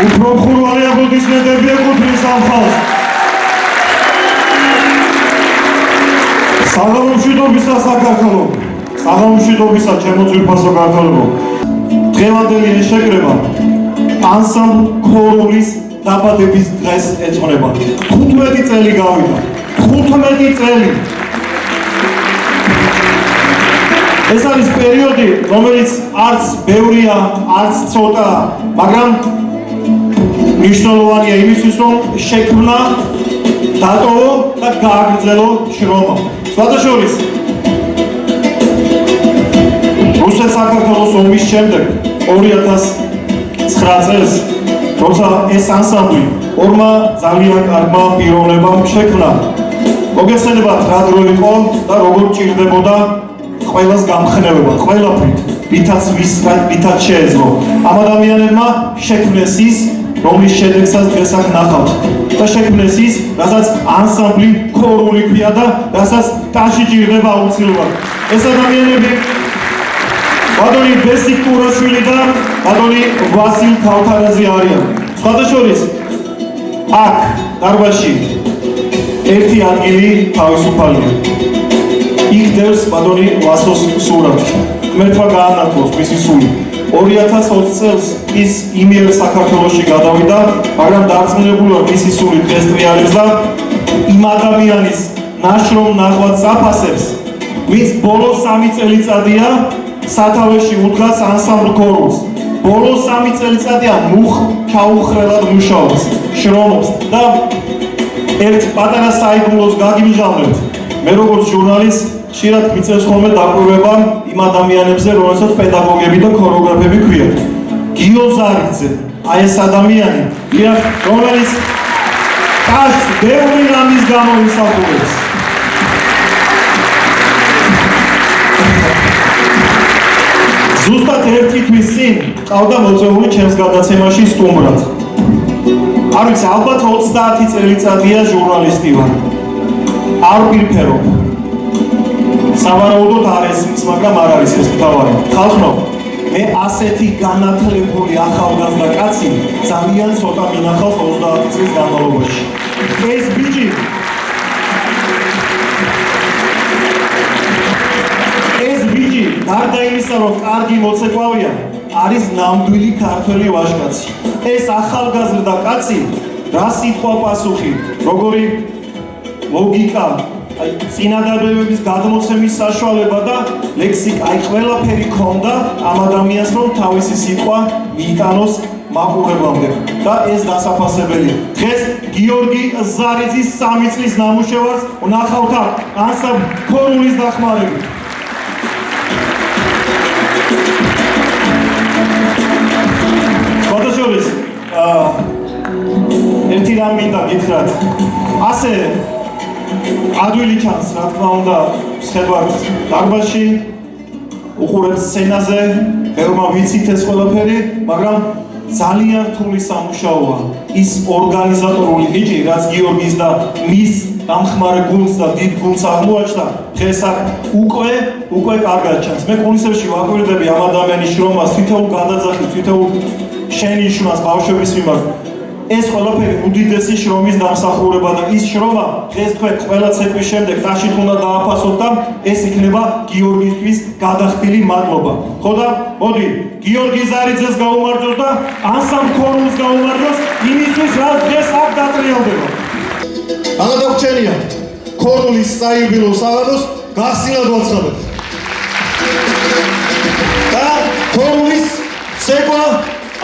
უფრო მხურვალე აპლოდისმენტები ეკუთვნის ამ ხალხს. საღამომშვიდობისა საქართველო, საღამომშვიდობისა ჩემო ძვირფასო ქართველებო. დღევანდელი ეს შეკრება ანსამბლ ქოროლის დაბადების დღეს ეძღვნება. 15 წელი გავიდა. 15 წელი. ეს არის პერიოდი, რომელიც არც ბევრია, არც ცოტაა, მაგრამ მნიშვნელოვანია იმისთვის, რომ შექმნა, დატოვო და გააგრძელო შრომა. სხვადასხვის რუსეთ-საქართველოს ომის შემდეგ 2009 წელს, როცა ეს ანსამბლი ორმა ძალიან კარგმა პიროვნებამ შექმნა, მოგეხსენებათ რა დრო იყო და როგორ ჭირდებოდა ყველას გამხნევება, ყველაფრით, ვითაც შეეძლო. ამ ადამიანებმა შექმნეს ის, რომლის შედეგსაც დღეს აქ ნახავთ. და შექმნეს ის, რასაც ანსამბლი ქორული ქვია და რასაც ტაში ჭირდება აუცილებლად. ეს ადამიანები ბატონი ბესიკ კურაშვილი და ბატონი ვასილ ქავთარაძე არიან. სხვადასხვის აქ დარბაზში ერთი ადგილი თავისუფალია. იქ დევს ბატონი ვასოს სურათი. ღმერთმა გაანათლოს მისი სული. 2020 წელს ის იმიერ საქართველოში გადავიდა, მაგრამ დარწმუნებული ვარ მისი სული დღეს ტრიალებს და იმ ადამიანის ნაშრომ ნაღვაწ აფასებს, ვინც ბოლო 3 წელიწადია სათავეში უდგას ანსამბლ ქოროლს. ბოლო 3 წელიწადია ჩაუხრელად მუშაობს, შრომობს და ერთ პატარა საიდუმლოს გაგიმჟავნებთ. მე როგორც ჟურნალისტ ხშირად მიწევს ხოლმე დაკვირვება იმ ადამიანებზე, რომელსაც პედაგოგები და ქორეოგრაფები ქვიათ. გიო ზარიძე, აი ეს ადამიანი, რომელიც ტაშს ბევრი რამის გამო ისახულებს. ზუსტად ერთი თვის წინ ყავდა მოწვეული ჩემს გადაცემაში სტუმრად. არ ვიცი, ალბათ 30 წელიწადია ჟურნალისტი ვარ. არ ვფიქრობ. სავარაუდოდ არ ესმის, მაგრამ არ არის ეს თავარი. ხალხო, მე ასეთი განათლებული ახალგაზრდა კაცი ძალიან ცოტა მინახავს 30 წლის განმავლობაში. ეს ბიჭი გარდა იმისა, რომ კარგი მოცეკვავია, არის ნამდვილი ქართველი ვაჟკაცი. ეს ახალგაზრდა კაცი რა სიტყვა პასუხი, როგორი ლოგიკა, წინადადებების გადმოცემის საშუალება და ლექსიკა, ყველაფერი ქონდა ამ ადამიანს, რომ თავისი სიტყვა მიიტანოს მაყურებამდე და ეს დასაფასებელია. დღეს გიორგი ზარიძის 3 წლის ნამუშევარს ვნახავთ ანსამბლ ქოროლის დახმარებით. სხვადასხვის ერთი რამ მინდა გითხრათ. ასე ადვილი ჩანს, რა თქმა უნდა, შეხვდით დარბაზში, უყურებთ სცენაზე, ბევრმა ვიცით ეს ყველაფერი, მაგრამ ძალიან რთული სამუშაოა. ის ორგანიზატორული ნიჭი, რაც გიორგის და მის დამხმარე გუნდს და დიდ გუნდს აღმოაჩნდა, დღეს აქ უკვე კარგად ჩანს. მე კონცერტში ვაკვირდები ამ ადამიანის შრომას, თითოეულ გადაძახილს, თითოეულ შენიშვნას ბავშვების მიმართ. ეს ყველაფერი უდიდესი შრომის დამსახურება და ის შრომა დღეს თქვენ ყველა ცეკვის შემდეგ ტაშით უნდა დააფასოთ და ეს იქნება გიორგისთვის გადახდილი მადლობა. ხო და მოდი გიორგი ზარიძეს გაუმართლოს და ანსამბლ ქოროლს გაუმართლოს იმისთვის, რაც დღეს აქ დატრიალდება. ამა დაგვრჩენია ქოროლის საიუბილეო საღამოს გახსნილად ვაცხადებთ. და ქოროლის ცეკვა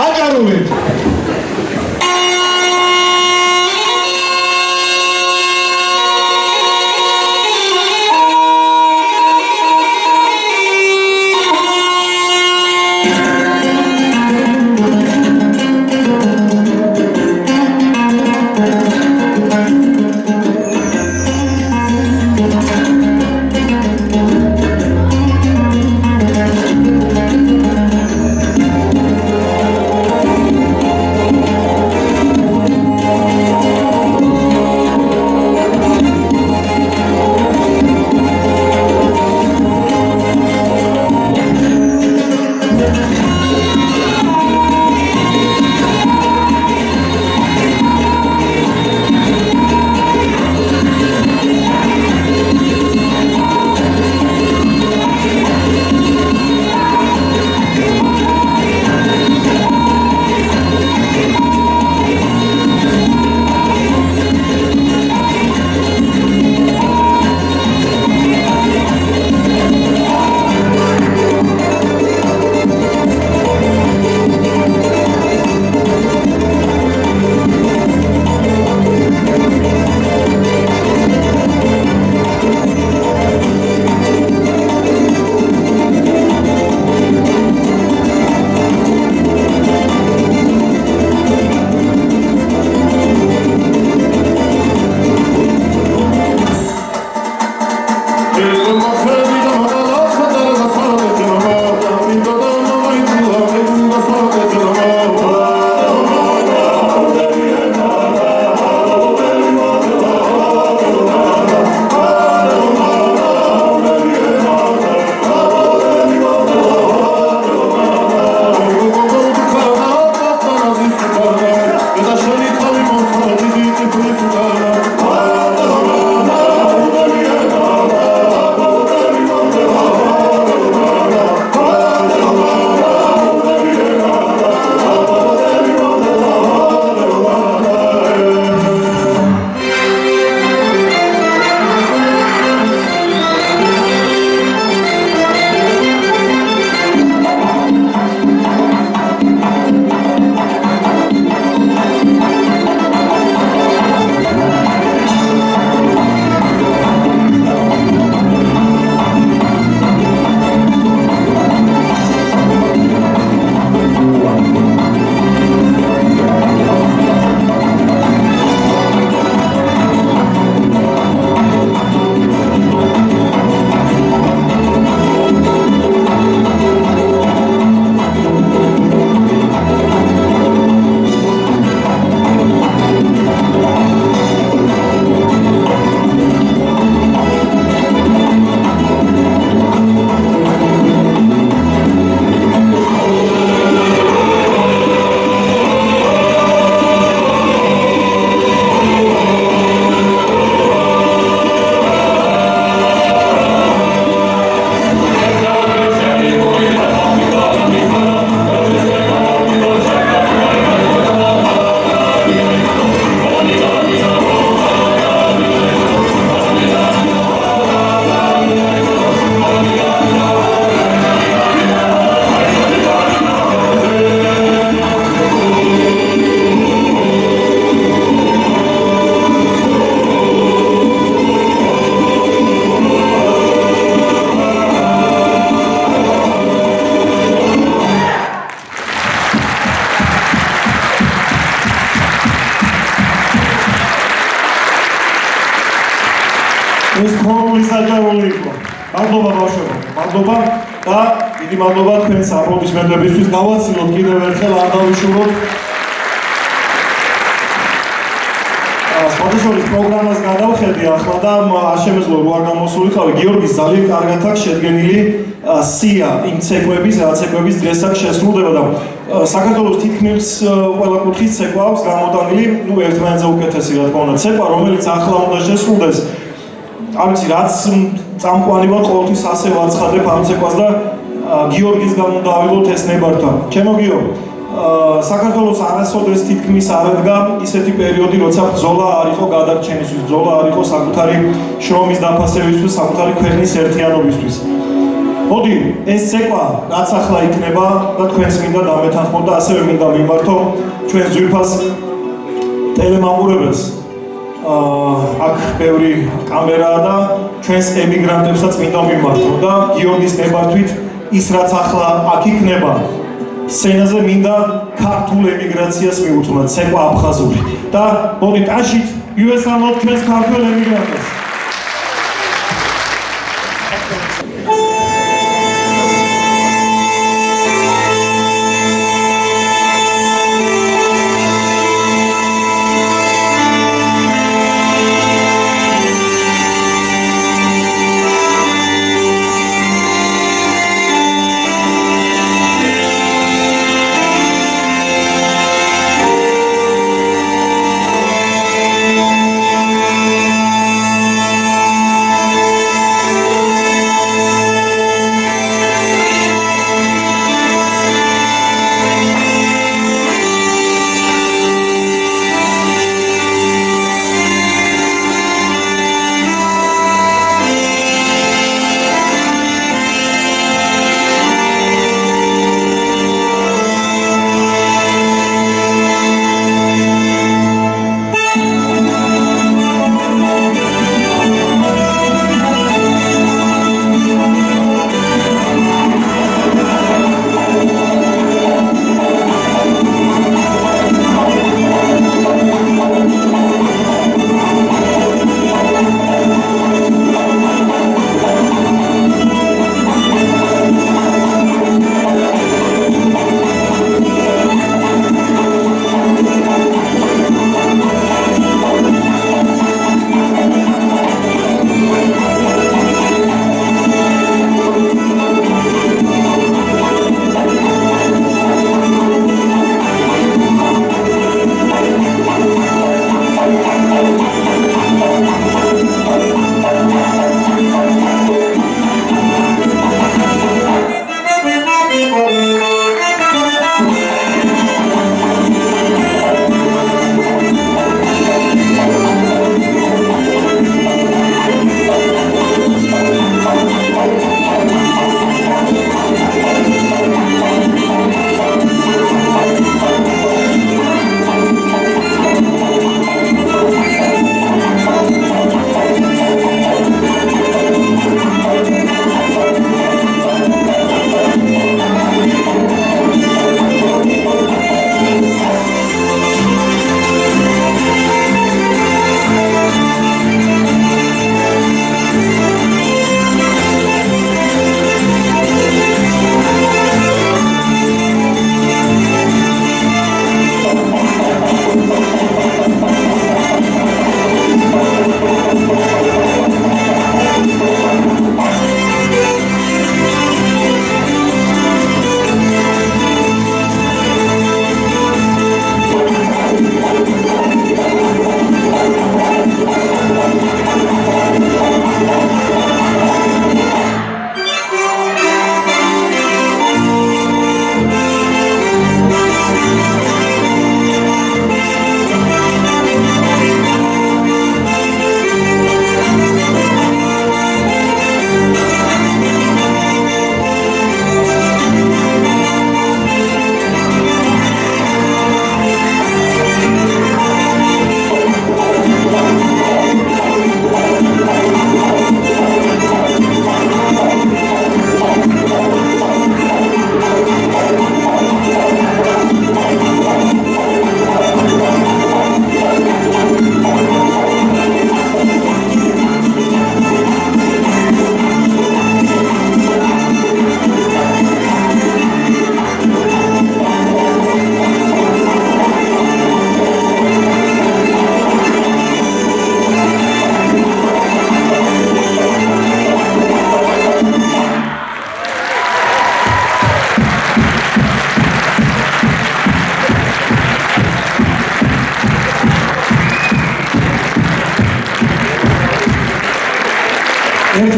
აჭარულით. ეს ფორმული საჯარული იყო. მადლობა ბავშვებო, მადლობა და დიდი მადლობა თქვენს აპლოდისმენტებისთვის. გავაცილოთ კიდევ ერთხელ, არ დავიშუროთ. სხვადასხვა პროგრამას გადავხედი ახლა და არ შემეძლო რო არ გამოსულიყავი. გიორგის ძალიან კარგად აქვს შედგენილი სია იმ ცეკვების, რა ცეკვების დღეს აქ შესრულდება და საქართველოს თითქმის ყველა კუთხის ცეკვა აქვს გამოტანილი, ნუ ერთმანეთზე უკეთესი რა თქმა უნდა ცეკვა, რომელიც ახლა უნდა შესრულდეს. არ ვიცი, რაც წამყვანი ვარ, ყოველთვის ასე ვაცხადებ ამ ცეკვას და გიორგისგან უნდა ავიღოთ ეს ნებართვა. ჩემო გიო, საქართველოს არასოდეს თითქმის არ ედგა ისეთი პერიოდი, როცა ბრძოლა არ იყო გადარჩენისთვის, ბრძოლა არ იყო საკუთარი შრომის დაფასებისთვის, საკუთარი ქვეყნის ერთიანობისთვის. მოდი, ეს ცეკვა რაც ახლა იქნება და თქვენს მინდა დამეთანხმოთ და ასევე მინდა მიმართო ჩვენს ძვირფას ტელემაყურებელს. აქ ბევრი კამერაა და ჩვენს ემიგრანტებსაც მინდა მიმართო და გიორგის ნებართვით ის რაც ახლა აქ იქნება სცენაზე მინდა ქართულ ემიგრაციას მიუძღვნათ, ცეკვა აფხაზური და მოდი ტანშით იუესალოთ ჩვენს ქართულ ემიგრანტებს.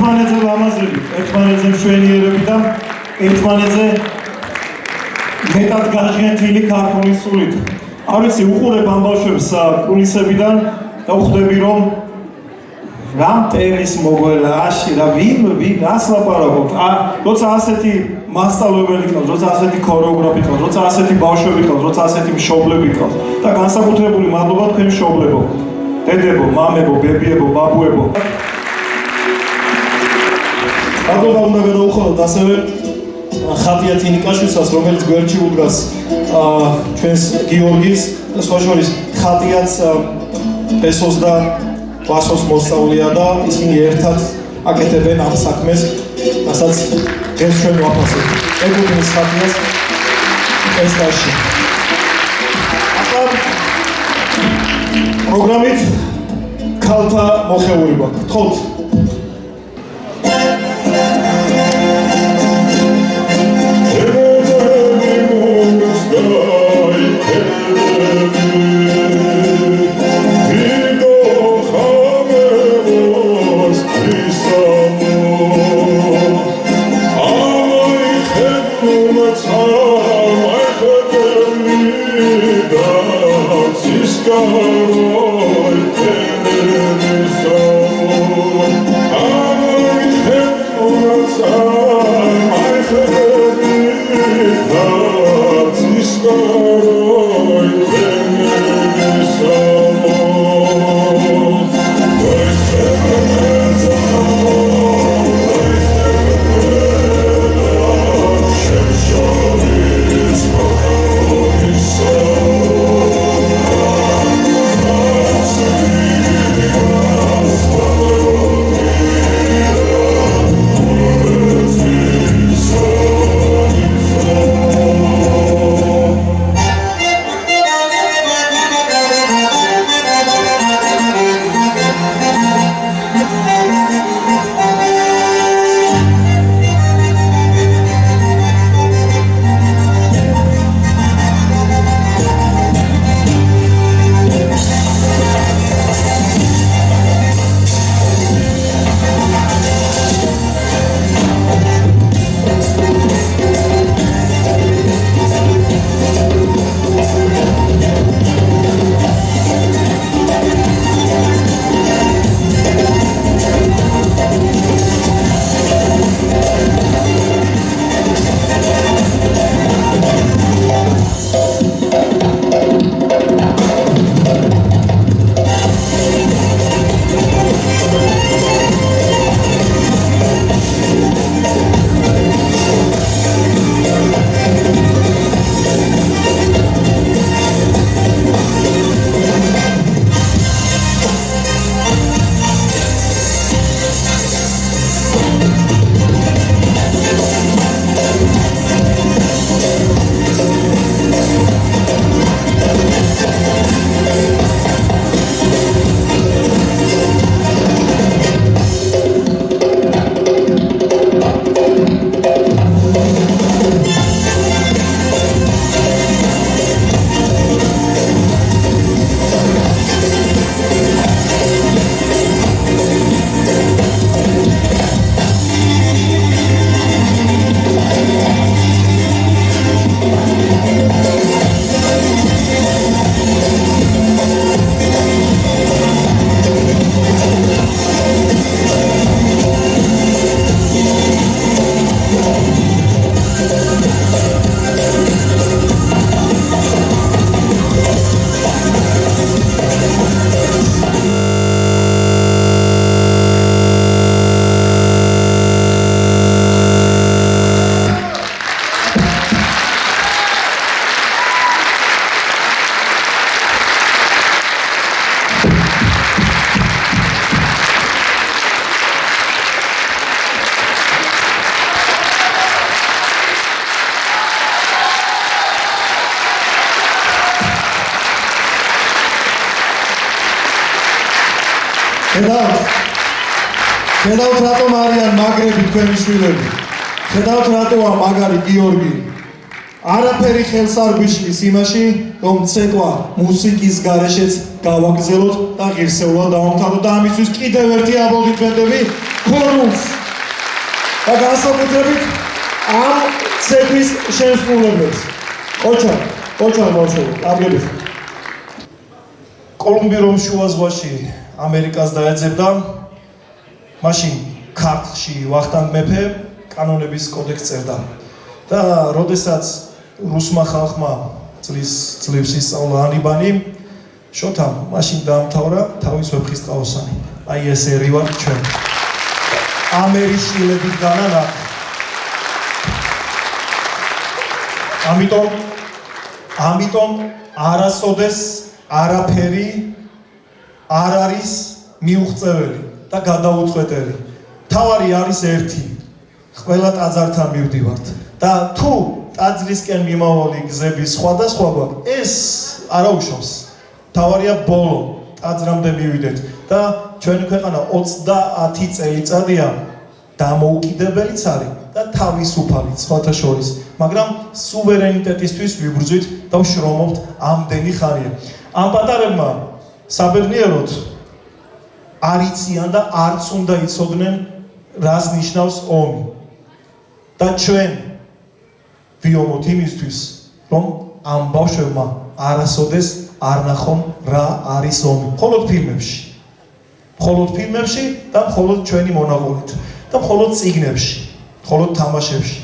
ერთმანეთზე ლამაზები, ერთმანეთზე მშვენიერები და ერთმანეთზე მეტად გაჟღენთილი ქართული სულით. არ ვიცი, უყურებ ამ ბავშვებს კულისებიდან და ვხვდები, რომ რა მტერის მოგველაში რა ვინ რას ლაპარაკობთ? როცა ასეთი მასწავლებელი ყავს, როცა ასეთი ქორეოგრაფი ყავს, როცა ასეთი ბავშვები ყავს, როცა ასეთი მშობლები ყავს და განსაკუთრებული მადლობა თქვენ მშობლებო, დედებო, მამებო, ბებიებო, ბაბუებო. მადლობა უნდა გადაუხადოთ ასევე ხატიათ ინიკაშვილსაც, რომელიც გვერდში უდგას ჩვენს გიორგის და სხვა შორის ხატიაც ესოს და ვასოს მოსწავლეა და ისინი ერთად აკეთებენ ამ საქმეს, რასაც დღეს ჩვენ ვაფასებთ. ეკუთვნის ხატიას ეს დაში. ახლა პროგრამით ქალთა მოხეურება. გთხოვთ. ხედავთ რატომ არიან მაგრები თქვენი შვილები. ხედავთ რატოა მაგარი გიორგი. არაფერი ხელს არ გვიშლის იმაში, რომ ცეკვა მუსიკის გარეშეც გავაგრძელოთ და ღირსეულად დავამთავროთ და ამისთვის კიდევ ერთი აპლოდისმენტები ქორუმს. და განსაკუთრებით ამ ცეკვის შემსრულებლებს. ოჩა ბავშვები, კარგებით. კოლუმბი რომ შუა ზღვაში ამერიკას დაეძებდა, მაშინ ქართლში ვახტანგ მეფე კანონების კოდექსს წერდა. და როდესაც რუსმა ხალხმა ძლივს ისწავლა ანიბანი, შოთამ მაშინ დაამთავრა თავის ვეფხისტყაოსანი. აი ეს ერი ვართ ჩვენ. ამერის შვილებით განანა. ამიტომ არასოდეს არაფერი არ არის მიუღწეველი და გადაუწყვეტელი. თავარი არის ერთი. ყველა ტაძართან მივდივართ და თუ ტაძრისკენ მიმავალი გზების სხვადასხვა ეს არაუშავს. თავარია ბოლო ტაძრამდე მივიდეთ და ჩვენი ქვეყანა 30 წელიწადია დამოუკიდებელიც არის და თავისუფალიც სხვათა შორის, მაგრამ სუვერენიტეტისთვის ვიბრძვით და ვშრომობთ ამდენი ხანია. ამ პატარებმა საბედნიეროდ არ იციან და არც უნდა იცოდნენ რას ნიშნავს ომი. და ჩვენ ვიომოთ იმისთვის, რომ ამ ბავშვებმა არასოდეს არ ნახონ რა არის ომი. მხოლოდ ფილმებში და მხოლოდ ჩვენი მონაღულით და მხოლოდ წიგნებში, მხოლოდ თამაშებში.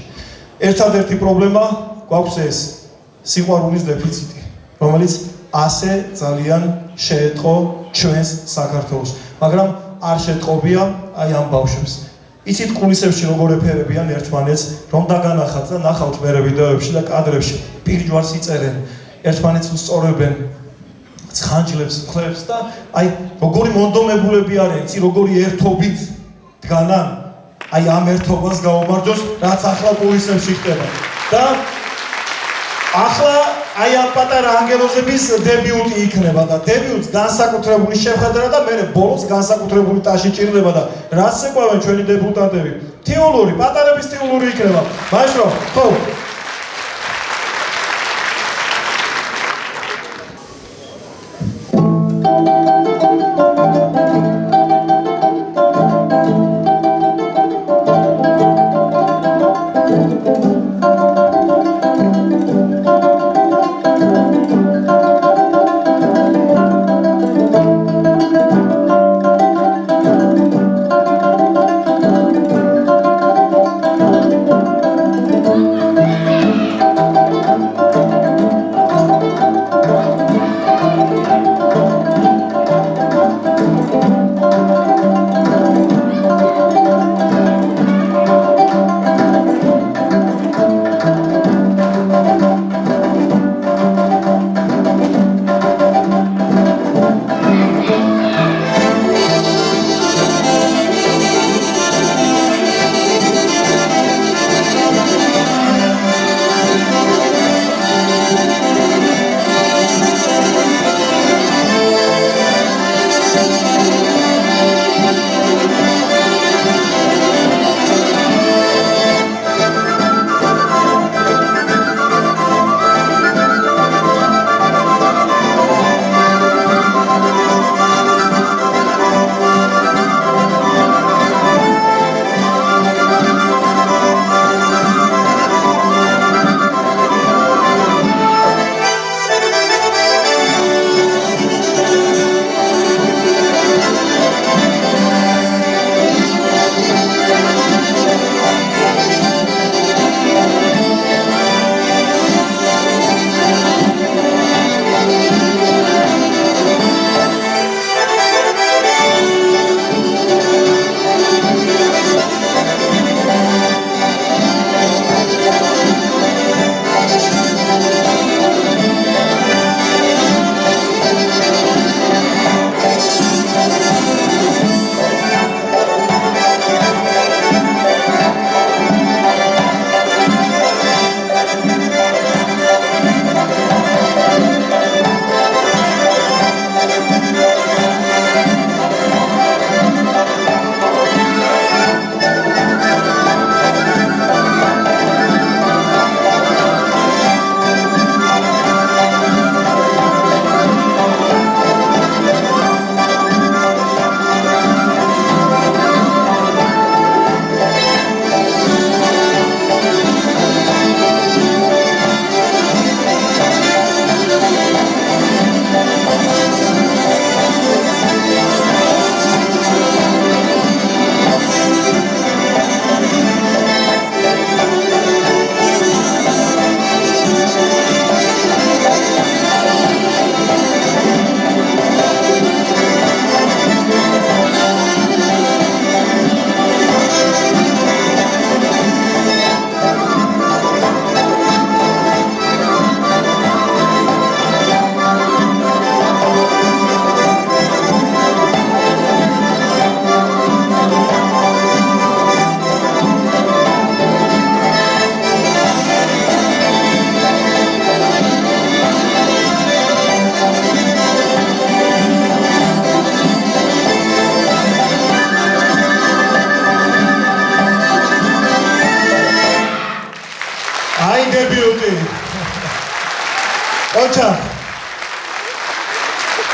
ერთადერთი პრობლემა გვაქვს ეს სიყვარულის დეფიციტი, რომელიც ასე ძალიან შეეტყო ჩვენს საქართველოს, მაგრამ არ შეეტყობია აი ამ ბავშვებს. იცით კულისებში როგორ ეფერებიან ერთმანეთს, რომ დაგანახათ და ნახავთ მერე ვიდეოებში და კადრებში, პირჯვარს იწერენ, ერთმანეთს უსწორებენ, ცხანჯლებს, ხლებს და აი როგორი მონდომებულები არიან, იცი როგორი ერთობით დგანან, აი ამ ერთობას გაუმარჯოს, რაც ახლა კულისებში ხდება. და ახლა აი ამ პატარა ანგელოზების დებიუტი იქნება და დებიუტს განსაკუთრებული შეხვედრა და მერე ბოლოს განსაკუთრებული ტაში ჭირდება და რას ეკვევენ ჩვენი დებუტანტები? თეოლოგი, პატარების თეოლოგი იქნება. მაესტრო, ხო.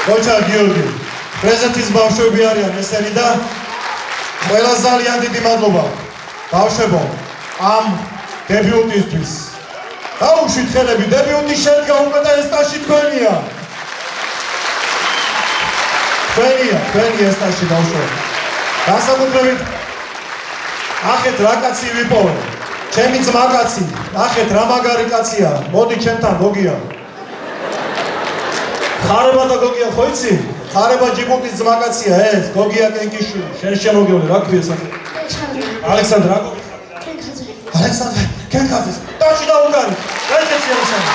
მოჩა გიორგი პრეზენტის ბავშვები არიან ესენი და ყველა ძალიან დიდი მადლობა ბავშვებო ამ დებიუტისთვის დაუშვით ხელები დებიუტი შედგა უკვე და ეს ტაში თქვენია თქვენი ეს ტაში ბავშვებო განსაკუთრებით ახეთ რა კაცი ვიპოვე ჩემი ძმა კაცი ახეთ რა მაგარი კაცია მოდი ჩემთან გოგია ხარება და გოგია ხო იცი? ხარება ჯიბუტის ძმა კაცია ეს გოგია კენკიშვილი შენ შემოგევლე რა ქვია სახე? ალექსანდრე რა გოგია? ალექსანდრე კენკაძე ტაში დაუგარი რეცეპცია მოსანა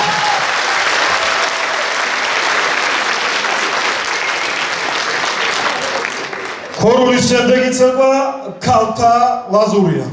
ქორულის შემდეგი ცეკვა ქალთა ლაზურია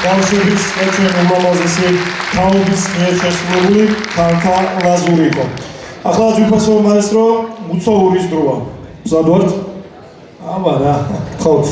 ბავშვების ეჩვენ უმამაზესი თაობის მიერ შესრულებული ქალთა ლაზური იყო. ახლა ძვირფასო მაესტრო მუცოურის დროა. მზად ვართ? აბა რა, გთხოვთ.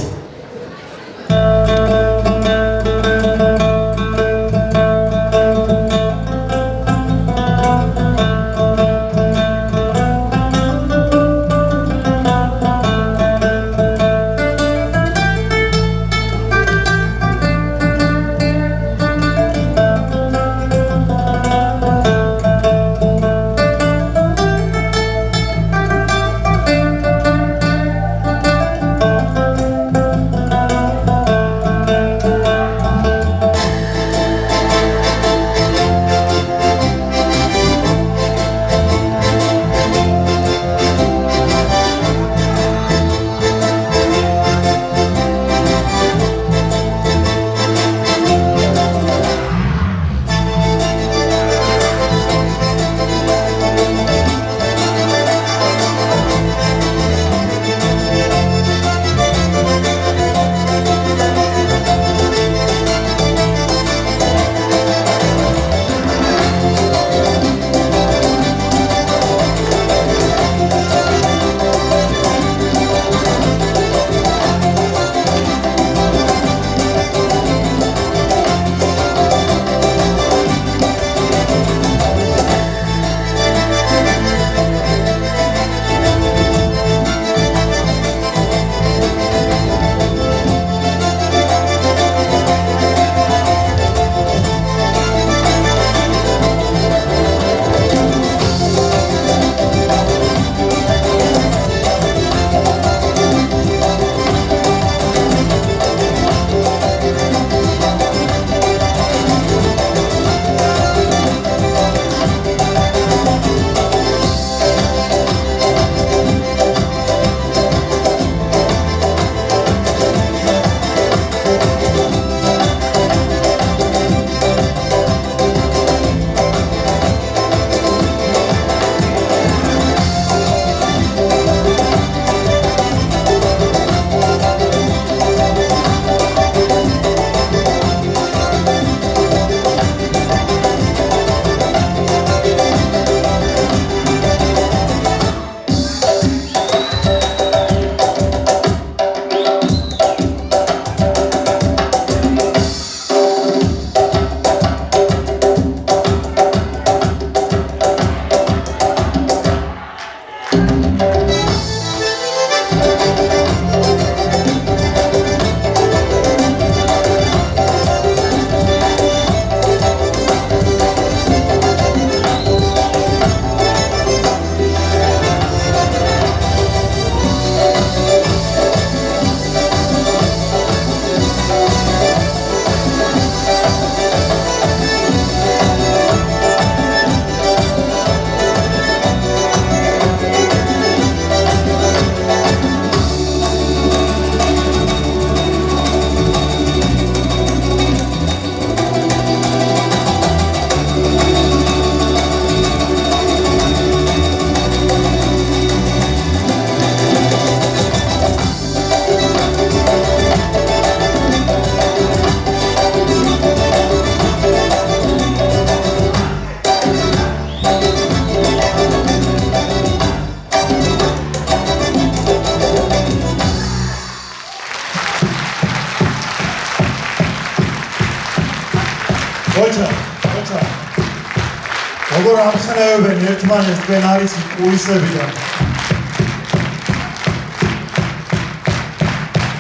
როგორ ამხნევებენ ერთმანეთს თქვენ არის კულისებიდან.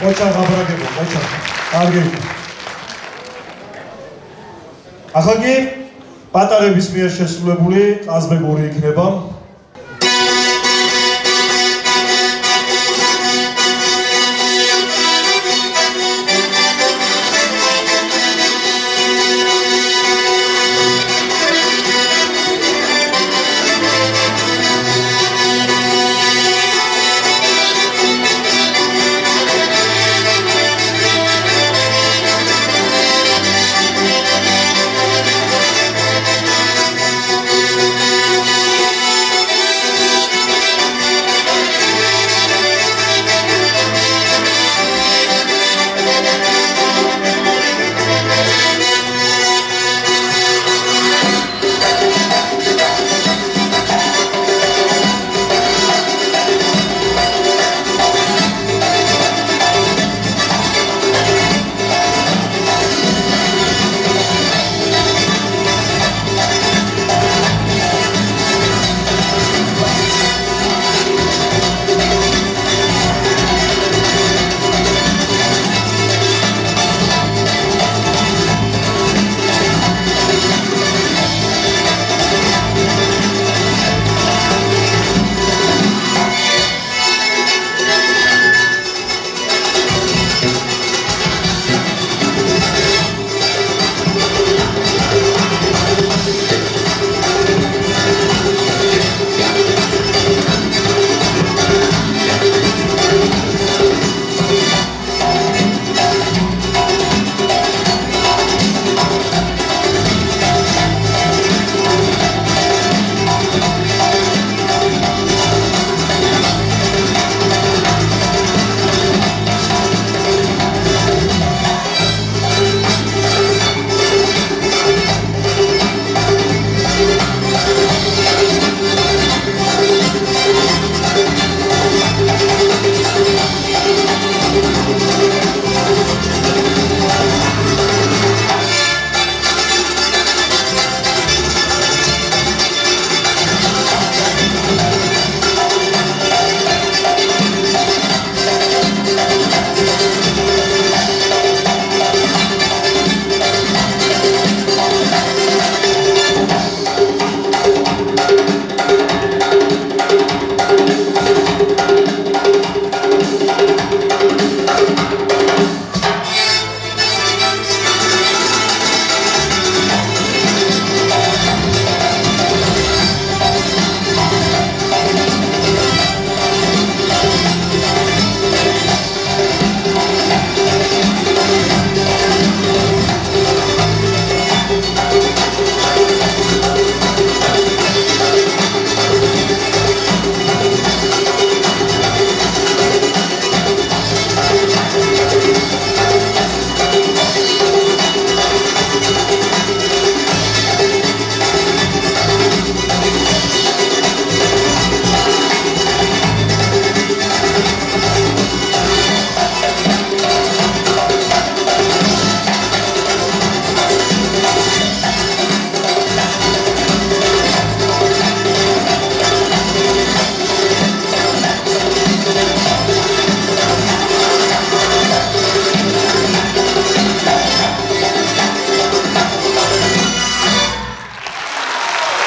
ოჩა გაბრაგებო, ოჩა. კარგი. ახლა კი პატარების მიერ შესრულებული ყაზბეგური იქნება.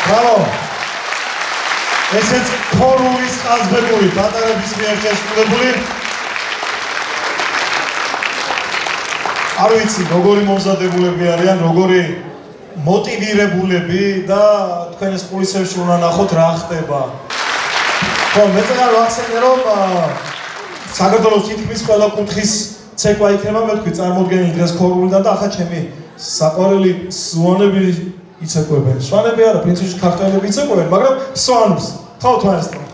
ბრავო. ესეც ქორულის ყაზბეგური ბატარების მიერ შესრულებული. არ ვიცი, როგორი მომზადებულები არიან, როგორი მოტივირებულები და თქვენ ეს კულისებში უნდა ნახოთ რა ხდება. ხო, მე წეგარ ვახსენე, რომ საქართველოს თითქმის ყველა კუთხის ცეკვა იქნება, მე თქვი წარმოდგენილი დღეს ქორულიდან და ახლა ჩემი საყვარელი სვანები იცეკვებენ. სვანები არა, პრინციპში ქართველები იცეკვებენ, მაგრამ სვანს. ხო, თვალსაჩინო.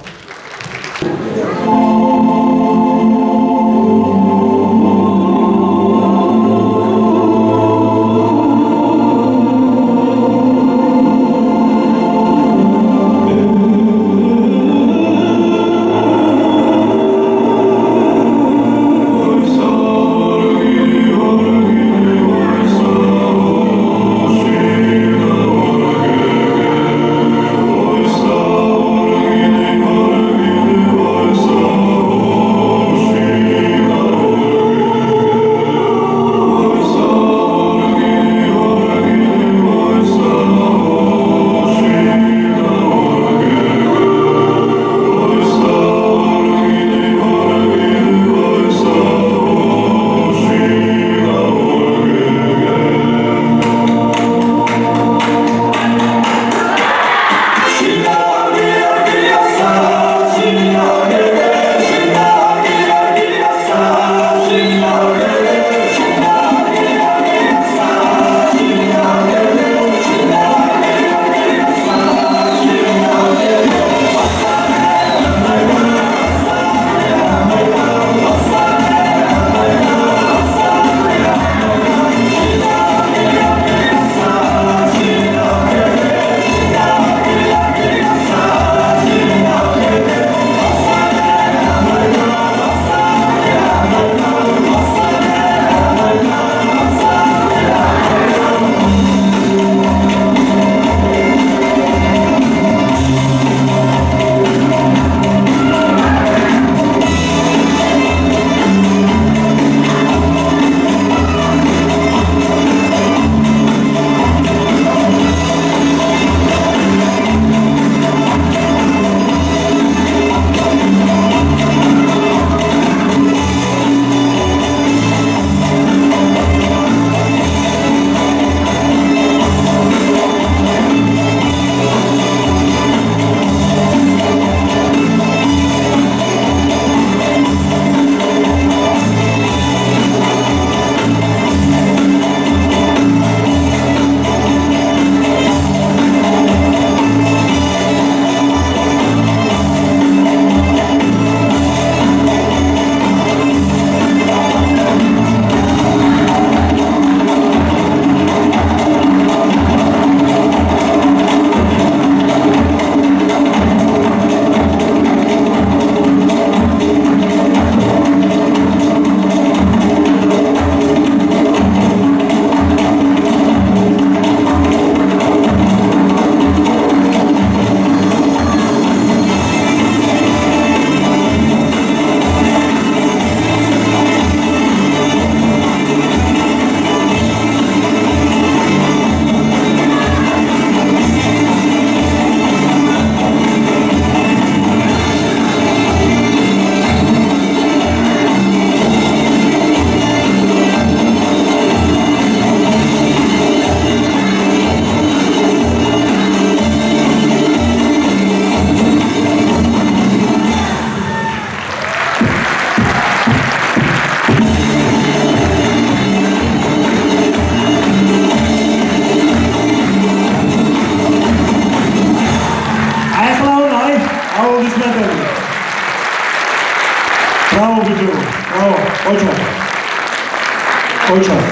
ოჩახ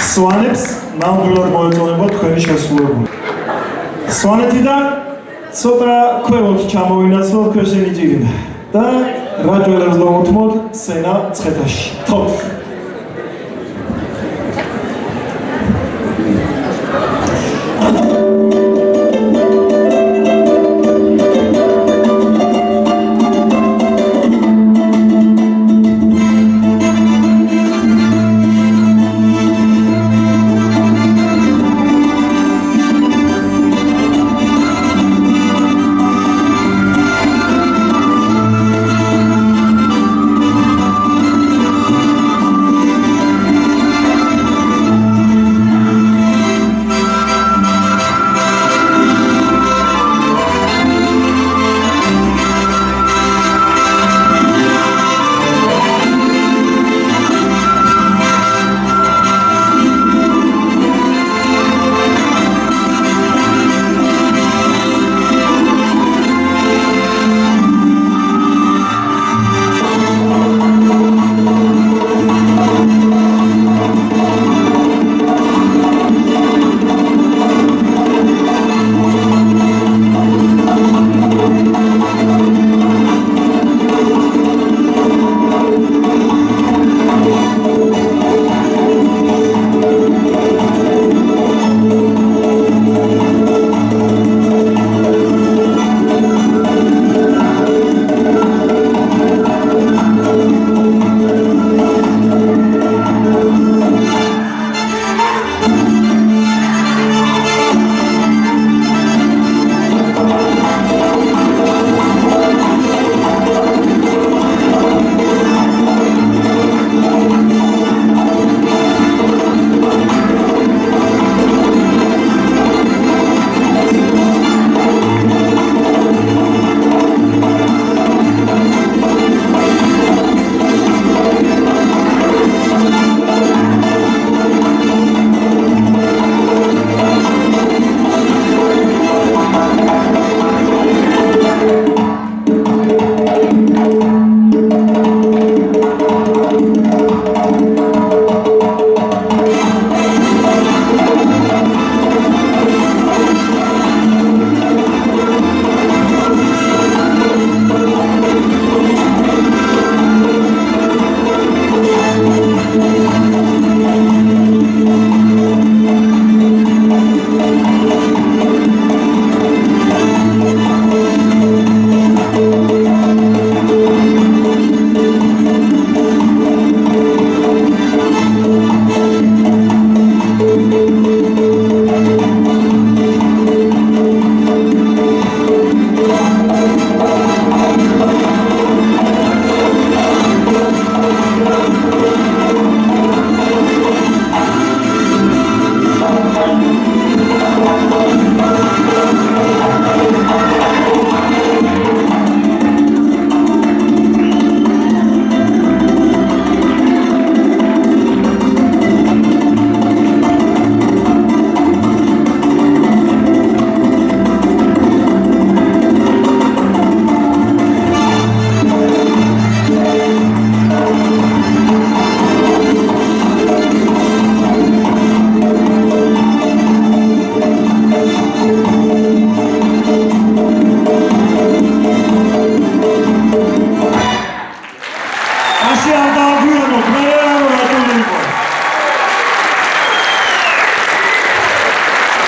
სვანებს ნამდვილად მოეწონება თქვენი შესრულებული. სვანეთიდან ცოტა ქვევოთ ჩამოვინაცვლოთ ქვესენი ჭირინა და რაჯველებს დავუთმოთ სცენა ცხეთაში. თოთ.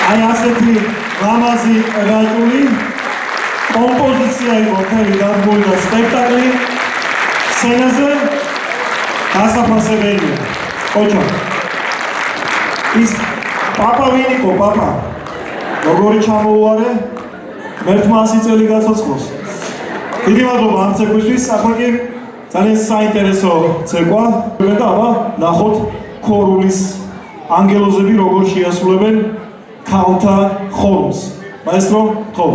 აი ასეთი ლამაზი რაჭული კომპოზიცია იყო მთელი დადგმული და სპექტაკლი სცენაზე გასაფასებელია. ოჩო ის პაპა ვინ იყო პაპა? როგორი ჩამოუარე? მერთმა 100 წელი გაცოცხლოს. დიდი მადლობა ამ ცეკვისთვის. ახლა კი ძალიან საინტერესო ცეკვა და აბა ნახოთ ქორულის ანგელოზები როგორ შეასრულებენ ქალთა ხორუმს. მაესტრო, ხო.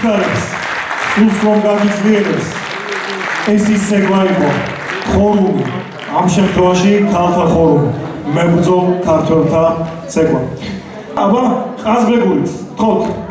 გაჩქარებს, სულს რომ გაგიძლიერებს. ეს ის ცეკვა იყო, ხორუმი, ამ შემთხვევაში ქალთა ხორუმი, მებრძოლ ქართველთა ცეკვა. აბა, ყაზბეგურიც, თხოვთ.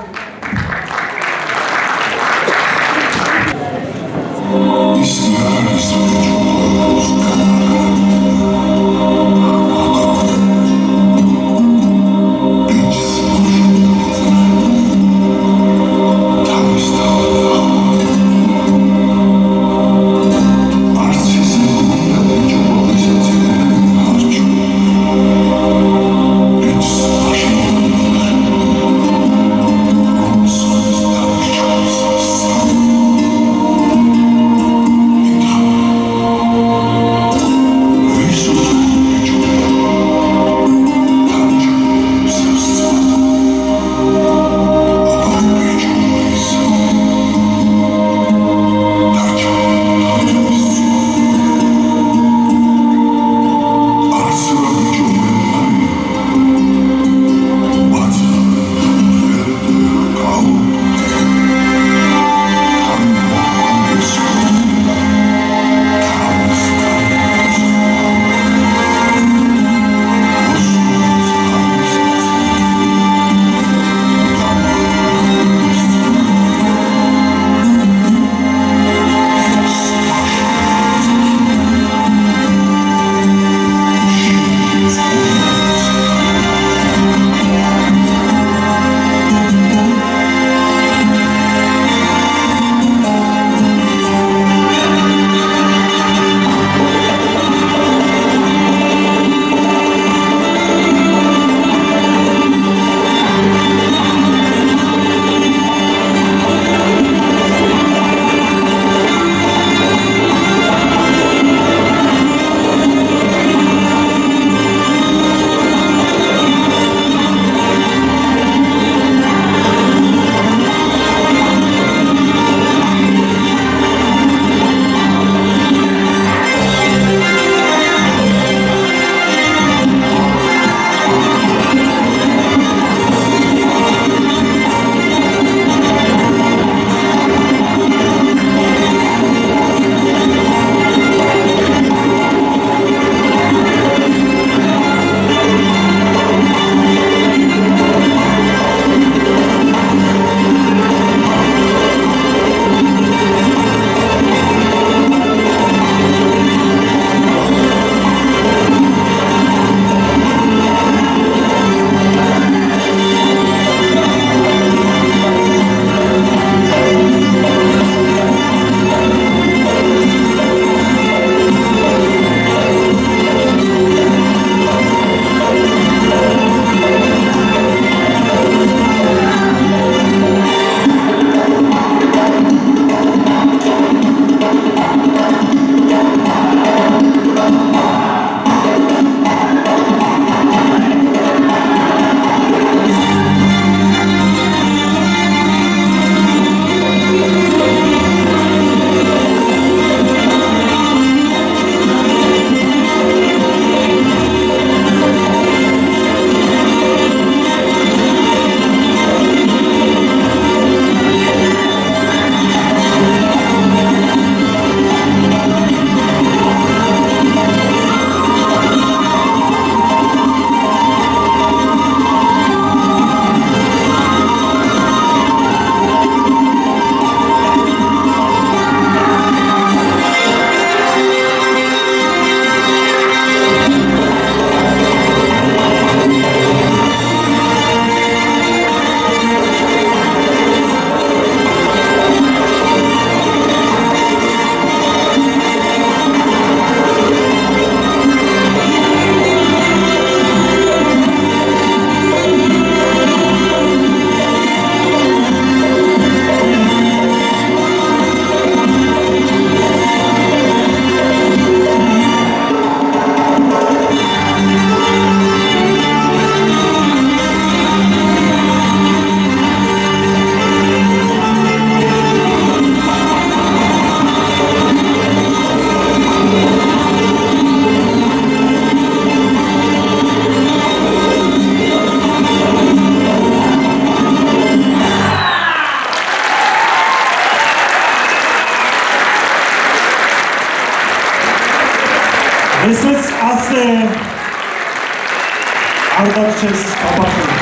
არ დაგჭერს აფართები.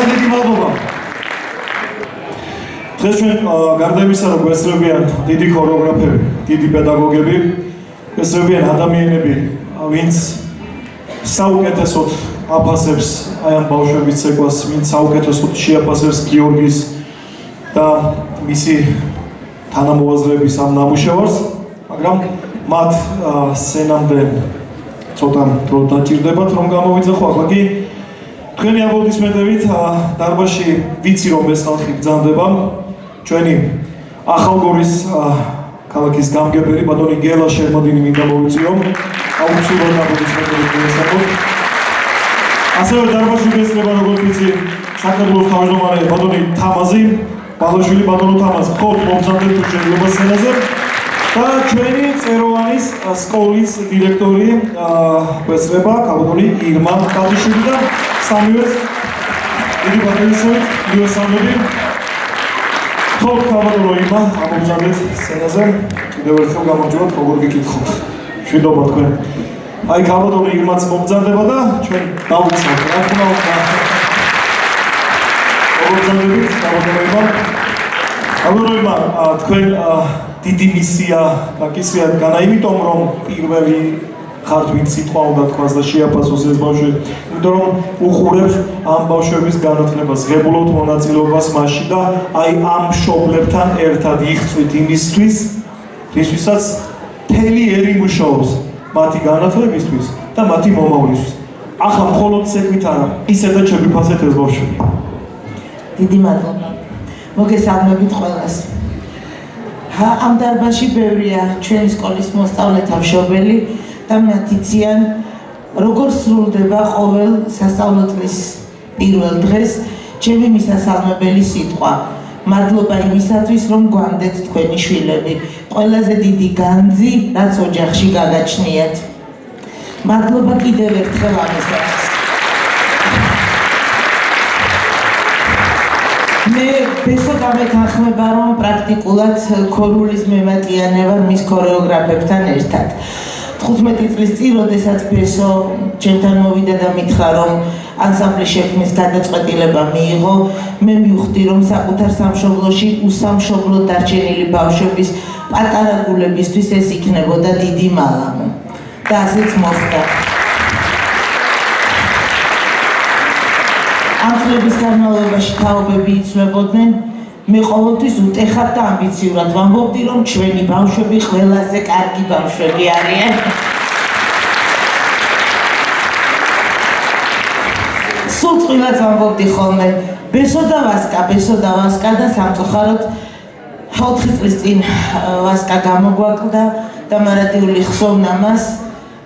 დიდი მადლობა. დღეს ჩვენ გარდა იმისა, რომ გვესწრებიან დიდი ქორეოგრაფები, დიდი პედაგოგები, გვესწრებიან ადამიანები, ვინც საუკეთესოდ აფასებს აი ამ ბავშვების ცეკვას, ვინც საუკეთესოდ შეაფასებს გიორგის და მისი თანამოაზრეების ამ ნამუშევარს, მაგრამ მათ სცენამდე ცოტა დრო დაჭირდებათ, რომ გამოვიძახო. ახლა კი თქვენი აპლოდისმენტებით დარბაზში ვიცი, რომ ეს ხალხი ბრძანდება. ჩვენი ახალგორის ქალაქის გამგებელი ბატონი გელა შერმოდინი მინდა მოვიწიო. აუცილებლად აპლოდისმენტები გესწრებათ. ასევე დარბაზში გესწრება, როგორც ვიცი, საქართველოს თავმჯდომარე ბატონი თამაზი, ბალაშვილი ბატონო თამაზი, ხოთ მომზადეთ თუ შეიძლება სცენაზე. და ჩვენი წეროვანის სკოლის დირექტორი გვესწრება, ქალბატონი ირმა კალიშვილი და სამივეს დიდი პატივისცემით მივესალმები. ხოთ ქალბატონო ირმა, ამომზადეთ სცენაზე. კიდევ ერთხელ გამარჯობათ, როგორ გიკითხოთ. მშვიდობა თქვენ. აი ქალბატონი ირმაც მომზადება და ჩვენ დავუცავთ. რა თქმა უნდა. მომზადებით ქალბატონო ირმა. ქალბატონო ირმა, თქვენ დიდი მისია გაკისრიათ განა, იმიტომ რომ პირველი ხართ ვინც სიტყვა უნდა თქვას და შეაფასოს ეს ბავშვი, იმიტომ რომ უყურებთ ამ ბავშვების განათლებას, ღებულობთ მონაწილეობას მასში და აი ამ მშობლებთან ერთად იხწვით იმისთვის, რისთვისაც მთელი ერი მუშაობს მათი განათლებისთვის და მათი მომავლისთვის. ახლა მხოლოდ ცეკვით არა, ისედაც შეგვიფასეთ ეს ბავშვი. დიდი მადლობა. მოგესალმებით ყველას. ამ დარბაზში ბევრია ჩვენი სკოლის მოსწავლეთა მშობელი და მათ იციან, როგორ სრულდება ყოველ სასწავლო წლის პირველ დღეს ჩემი მისასალმებელი სიტყვა. მადლობა იმისათვის, რომ გვამდეთ თქვენი შვილები. ყველაზე დიდი განძი, რაც ოჯახში გაგაჩნიათ. მადლობა კიდევ ერთხელ ამისათვის. მე ბესო გამეთანხმება, რომ პრაქტიკულად ქორულის მემატიანე ვარ მის ქორეოგრაფებთან ერთად. 15 წლის წინ, როდესაც ბესო ჩემთან მოვიდა და მითხრა, რომ ანსამბლის შექმნის გადაწყვეტილება მიიღო, მე მივხვდი, რომ საკუთარ სამშობლოში უსამშობლოდ დარჩენილი ბავშვების პატარა გულებისთვის ეს იქნებოდა დიდი მალამო. და ასეც მოხდა. ამ წლების განმავლობაში თაობები იცვლებოდნენ, მე ყოველთვის უტეხად და ამბიციურად ვამბობდი, რომ ჩვენი ბავშვები ყველაზე კარგი ბავშვები არიან. სულ წყვილად ვამბობდი ხოლმე, ბესო და ვასკა და სამწუხაროდ 4 წლის წინ ვასკა გამოგვაკლდა და მარადიული ხსოვნა მას,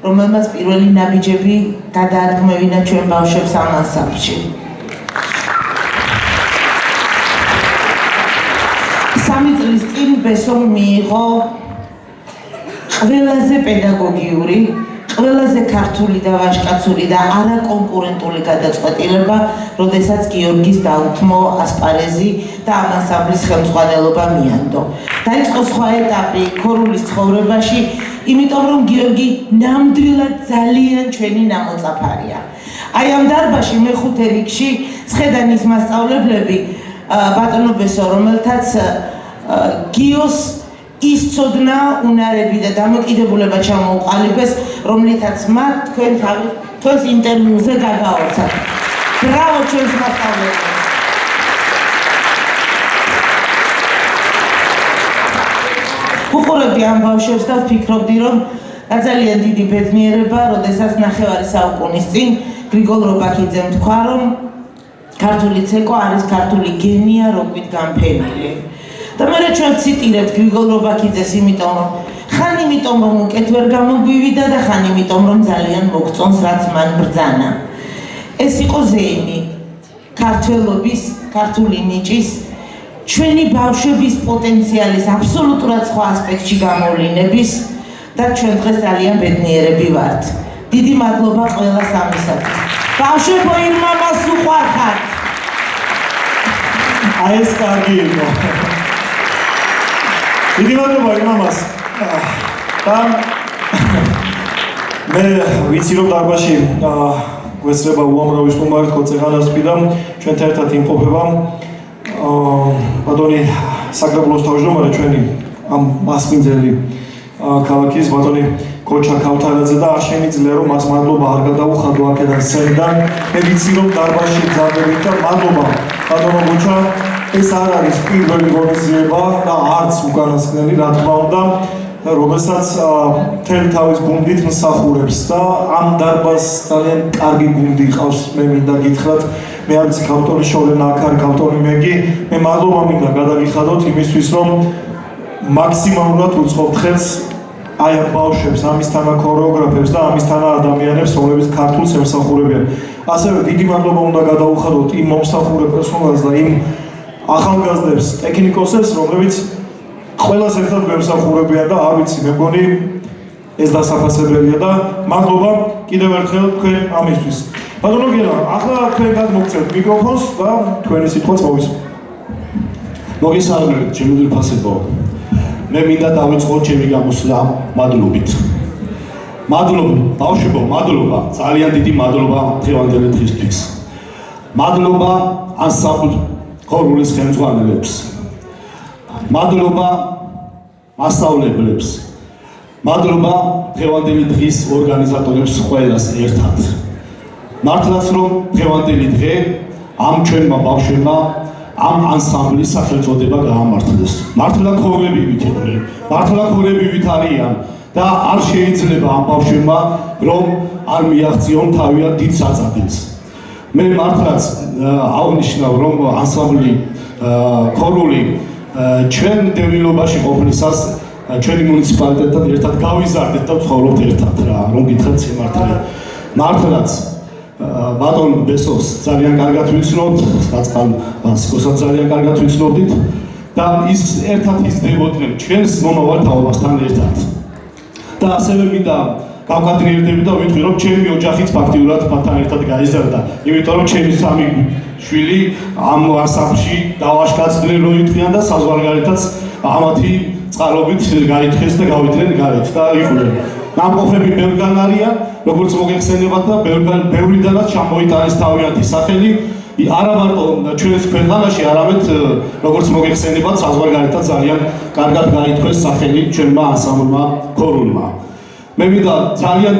რომელმაც პირველი ნაბიჯები გადაადგმევინა ჩვენ ბავშვებს ამ ანსამბლში. 3 წლის წინ ბესომ მიიღო ყველაზე პედაგოგიური, ყველაზე ქართული და ვაჟკაცური და არაკონკურენტული გადაწყვეტილება, როდესაც გიორგის დაუთმო ასპარეზი და ამ ანსამბლის ხელმძღვანელობა მიანდო. დაიწყო სხვა ეტაპი ქორულის ცხოვრებაში, იმიტომ რომ გიორგი ნამდვილად ძალიან ჩვენი ნამოწაფარია. აი ამ დარბაზში მეხუთე რიგში ცხედანის მასწავლებლები ბატონო ბესო, რომელთაც გიოს ის ცოდნა, უნარები და დამოკიდებულება ჩამოუყალიბეს, რომლითაც მათ თქვენს ინტერვიუზე გაგაოცათ. ბრავო ჩვენს მასწავლებლებს. ვუყურებდი ამ ბავშვებს და ვფიქრობდი, რომ ძალიან დიდი ბედნიერება, როდესაც ნახევარი საუკუნის წინ გრიგოლ რობაქიძემ თქვა, რომ ქართული ცეკვა არის ქართული გენია როგვით გამფენილი. და მე ჩვენ ციტირებთ გრიგოლ რობაქიძეს, ხან იმიტომ რომ უკეთ ვერ გამოგვივიდა და ხან იმიტომ რომ ძალიან მოგწონს რაც მან ბრძანა. ეს იყო ზეიმი ქართველობის, ქართული ნიჭის, ჩვენი ბავშვების პოტენციალის აბსოლუტურად სხვა ასპექტში გამოვლინების და ჩვენ დღეს ძალიან ბედნიერები ვართ. დიდი მადლობა ყველას ამისათვის. ბავშვებო, იმ მამას უყვარხართ. აი ეს კარგი იყო. დიდი მადლობა იმ მამას. და მე ვიცი რომ დარბაზში გვესწრება უამრავი სტუმარი თქო წეღანას თვიდა ჩვენთან ერთად იმყოფება ბატონი საკრებულოს თავმჯდომარე ჩვენი ამ მასპინძელი ქალაქის ბატონი კოჩა ქავთარაძე და არ შემიძლია რომ მას მადლობა არ გადაუხადო აქედან სცენიდან მე ვიცი რომ დარბაზში გზადებით და მადლობა ბატონო კოჩა ეს არ არის პირველი ღონისძიება და არც უკანასკნელი რა თქმა უნდა რომელსაც მთელი თავის გუნდით მსახურებს და ამ დარბაზს ძალიან კარგი გუნდი ყავს მე მინდა გითხრათ მე არ ვიცი ქავტორი შორენა აქ არის ქავტორი მეგი მე მადლობა მინდა გადაგიხადოთ იმისთვის რომ მაქსიმალურად უწყობთ ხელს აი ამ ბავშვებს ამისთანა ქორეოგრაფებს და ამისთანა ადამიანებს რომლებიც ქართულს ემსახურებიან ასევე დიდი მადლობა უნდა გადაუხადოთ იმ მომსახურე პერსონალს და იმ ახალგაზრდებს ტექნიკოსებს რომლებიც ყველას ერთად გვემსახურებიან და არ ვიცი მე მგონი ეს დასაფასებელია და მადლობა კიდევ ერთხელ თქვენ ამისთვის ბატონო გელა ახლა თქვენ გადმოგწევთ მიკროფონს და თქვენი სიტყვაც მოვისმენთ მოგესალმებით ჩემი ძვირფასებო მე მინდა დავიწყო ჩემი გამოსვლა მადლობით მადლობა ბავშვებო მადლობა ძალიან დიდი მადლობა დღევანდელი დღისთვის მადლობა ანსამბლ ქორულის ხელმძღვანელებს მადლობა მასწავლებლებს მადლობა დღევანდელი დღის ორგანიზატორებს ყველას ერთად მართლაც რომ დღევანდელი დღე ამ ჩვენმა ბავშვებმა ამ ანსამბლის სახელწოდება გაამართლეს მართლა ქორებივით იყვნენ მართლა ქორებივით არიან და არ შეიძლება ამ ბავშვებმა რომ არ მიაღწიონ თავიანთ დიდ საწადილს მე მართლაც აღნიშნავ რომ ანსამბლი ქორული ჩვენ დევნილობაში ყოფნისას ჩვენი მუნიციპალიტეტთან ერთად გავიზარდეთ და ვცხოვრობთ ერთად რა რომ გითხრათ სიმართლე მართლაც ბატონ ბესოს ძალიან კარგად ვიცნობთ საწყალ ვასკოსაც ძალიან კარგად ვიცნობდით და ის ერთად იზრდებოდნენ ჩვენს მომავალ თაობასთან ერთად და ასევე მინდა გავკადრიერდები და ვიტყვი რომ ჩემი ოჯახიც ფაქტიურად მათთან ერთად გაიზარდა იმიტომ რომ ჩემი სამი შვილი ამ ასაფში დავაშკაცდნენ რომ იტყვიან და საზღვარგარეთაც ამათი წყალობით გაითხეს და გავიდნენ გარეთ და იყვნენ ნამყოფები ბევრგან არიან როგორც მოგეხსენებათ და ბევრიდანაც ჩამოიტანეს თავიანთი სახელი არა მარტო ჩვენს ქვეყანაში არამედ როგორც მოგეხსენებათ საზღვარგარეთაც ძალიან კარგად გაითქვეს სახელი ჩვენმა ანსამბლმა ქორულმა მე მინდა ძალიან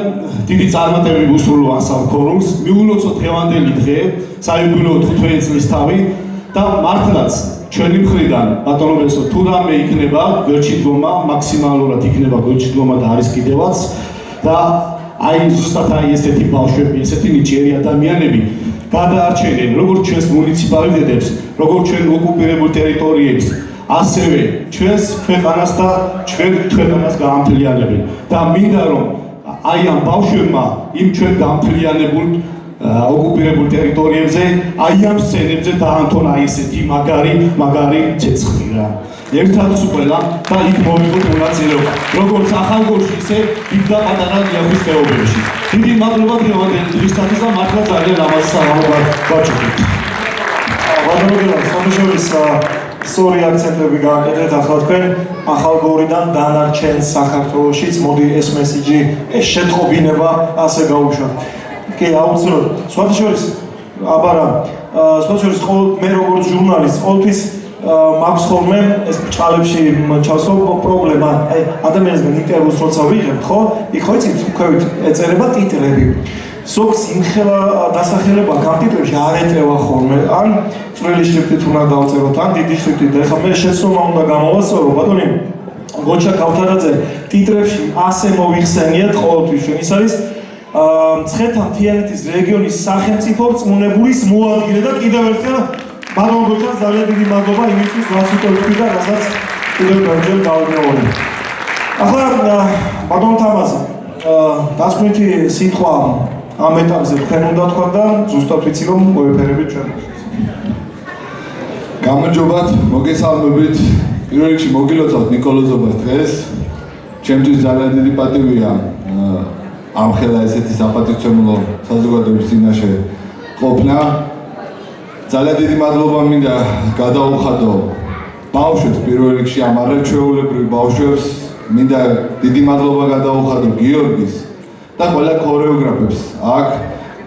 დიდი წარმატებები ვუსრულო ანსამბლ ქორულს მიულოცოთ დღევანდელი დღე საიუბილეო 15 წლის თავი და მართლაც ჩვენი მხრიდან ბატონო ბესო თუ რამე იქნება გვერდში დგომა მაქსიმალურად იქნება გვერდში დგომა და არის კიდევაც და აი ზუსტად აი ესეთი ბავშვები ესეთი ნიჭიერი ადამიანები გადაარჩენენ როგორც ჩვენს მუნიციპალიტეტებს როგორც ჩვენ ოკუპირებულ ტერიტორიებს ასევე ჩვენს ქვეყანას და ჩვენ ქვეყანას გაამთლიანებენ და მინდა რომ აი ამ ბავშვებმა იმ ჩვენ გაამთლიანებულ ოკუპირებულ ტერიტორიებზე აი ამ სცენებზე დაანთონ აი ესეთი მაგარი ცეცხლი რა ერთად ყველა და იქ მოვიღოთ მონაწილეობა როგორც ახალგორში ისე დიდ და პატარა ლიახვის ხეობებში დიდი მადლობა დღევანდელი დღისათვის და მართლა ძალიან ამაზე საღამო გავჩვენეთ ბატონო სამშობლოს სწორი აქცენტები გააკეთეთ ახლა თქვენ ახალგორიდან დანარჩენ საქართველოშიც მოდი ეს მესიჯი ეს შეტყობინება ასე გაუშვათ კი აუცილებლად სხვათაშორის აბარა სხვათაშორის მე როგორც ჟურნალისტ ყოველთვის მაქვს ხოლმე ეს ბჭყალებში ჩავსვავ პრობლემა აი ადამიანებთან ინტერვიუს როცა ვიღებ ხო იქ ხო იცით თქვით ეწერება ტიტრები ზოგს იმხელა დასახელება ამ ტიტრებში არ ეტევა ხოლმე ან წვრილი შრიფტით უნდა დავწეროთ ან დიდი შრიფტით და ეხლა მე შეცდომა უნდა გამოვასწორო ბატონი გოჩა ქავთარაძე ტიტრებში ასე მოიხსენიათ ყოველთვის ჩვენ ის არის მცხეთა მთიანეთის რეგიონის სახელმწიფო რწმუნებულის მოადგილე და კიდევ ერთხელ ბატონ გოჩას ძალიან დიდი მადლობა იმისთვის რაც უტოლქვი და რასაც კიდევ ბევრჯერ გავიმეორე. ახლა ბატონ თამაზი დასკვნითი სიტყვა ამ ეტაპზე თქვენ უნდა თქვა და ზუსტად ვიცი რომ მოეფერებით ჩვენ. გამარჯობათ, მოგესალმებით. პირველ რიგში მოგილოცავთ ნიკოლოზობას დღეს. ჩემთვის ძალიან დიდი პატივია ამხელა ესეთი საპატივცემულო საზოგადოების წინაშე ყოფნა. ძალიან დიდი მადლობა მინდა გადაუხადო ბავშვებს პირველ რიგში ამ არაჩვეულებრივ ბავშვებს მინდა დიდი მადლობა გადაუხადო გიორგის და ყველა ქორეოგრაფებს აქ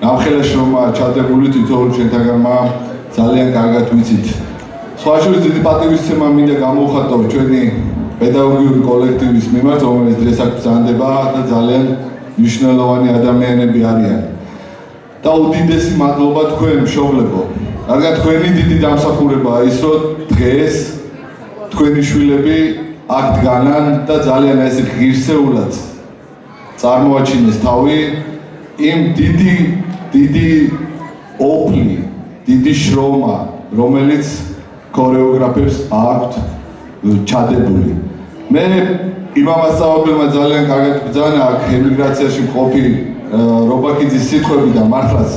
გამხელა შრომა ჩადებული თითოეულ ჩვენთაგანმა ძალიან კარგად ვიცით. სხვა შორის დიდი პატივისცემა მინდა გამოვხატო ჩვენი პედაგოგიური კოლექტივის მიმართ, რომელიც დღეს აქ ბრძანდება და ძალიან მნიშვნელოვანი ადამიანები არიან. და უდიდესი მადლობა თქვენ მშობლებო, რადგან თქვენი დიდი დამსახურებაა ის, რომ დღეს თქვენი შვილები აქ დგანან და ძალიან ესე ღირსეულად წარმოაჩინეს თავი იმ დიდი ოფლი, დიდი შრომა, რომელიც ქორეოგრაფებს აქვთ ჩადებული. მე იმამ ასწავლებელმა ძალიან კარგად ბრძანა აქ ემიგრაციაში მყოფი რობაქიძის სიტყვები და მართლაც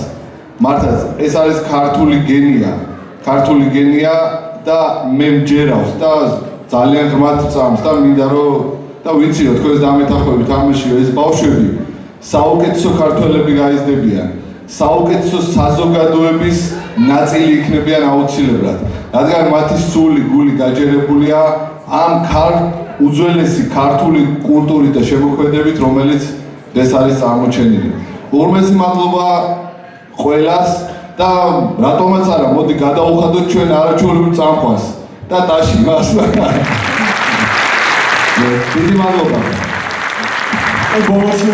ეს არის ქართული გენია და მე მჯერავს და ძალიან ღრმად წამს და მინდა რომ და ვიცი რომ თქვენს დამეთანხმებით ამაში ეს ბავშვები საუკეთესო ქართველები გაიზრდებიან, საუკეთესო საზოგადოების ნაწილი იქნებიან აუცილებლად, რადგან მათი სული, გული გაჯერებულია ამ უძველესი ქართული კულტურით და შემოქმედებით, რომელიც ეს არის წარმოჩენილი. ურმესი მადლობა ყველას და რატომაც არა, მოდი გადავუხადოთ ჩვენ არაჩვეულებრივ წამყვანს და ტაში მას. დიდი მადლობა. ბოლოში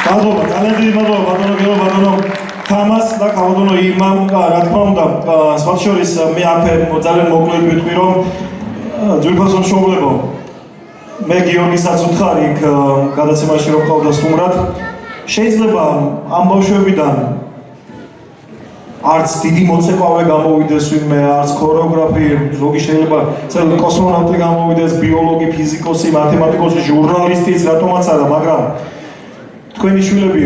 მადლობა, ძალიან დიდი მადლობა ბატონო გელო, ბატონო თამას და ქავადონო ირმამ, რა თქმა უნდა, სხვა შორის მე აქ ძალიან მოკლედ ვიტყვი რომ ძვირფასო მშობლებო, მე გიორგისაც ვთხარი იქ გადაცემაში რომ ყავდა სტუმრად, შეიძლება ამ ბავშვებიდან არც დიდი მოცეკვავე გამოვიდეს ვინმე, არც ქორეოგრაფი, ზოგი შეიძლება კოსმონავტი გამოვიდეს, ბიოლოგი, ფიზიკოსი, მათემატიკოსი, ჟურნალისტიც, რატომაც არა, მაგრამ თქვენი შვილები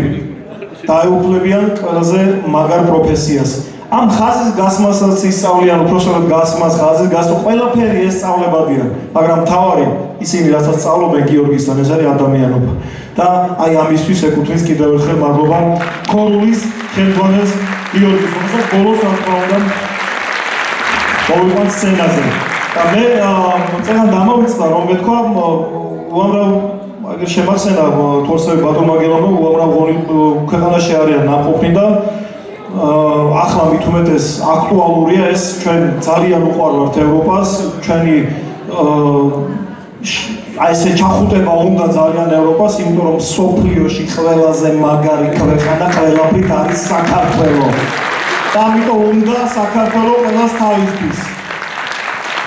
დაეუფლებიან ყველაზე მაგარ პროფესიას. ამ ხაზის გასმასაც ისწავლიან, უпроსტად გასმას, ხაზის გასწავლა, ყველაფერი ესწავლებადია, მაგრამ თავარი ისინი რასაც სწავლობენ გიორგისთან, ეს არის ადამიანობა. და აი ამისთვის ეკუთვნის კიდევ ერთხელ მადლობა ქორულის ხელმძღვანელს გიორგის, რომელსაც ბოლოს რა თქმა უნდა მოვიყვანთ სცენაზე. და მე წეგან დამოვიწყდა რომ მეთქვა უამრავ აგერ შემახსენა თორსები ბატონმა გელონო უამრავ ქვეყანაში არიან ნამყოფნი და ახლა მით უმეტეს აქტუალურია ეს, ჩვენ ძალიან უყვარვართ ევროპას, ჩვენი აი ესე ჩახუტება უნდა ძალიან ევროპას, იმიტომ რომ სოფლიოში ყველაზე მაგარი ქვეყანა ყველაფრით არის საქართველო. და ამიტომ უნდა საქართველო ყველას თავისთვის.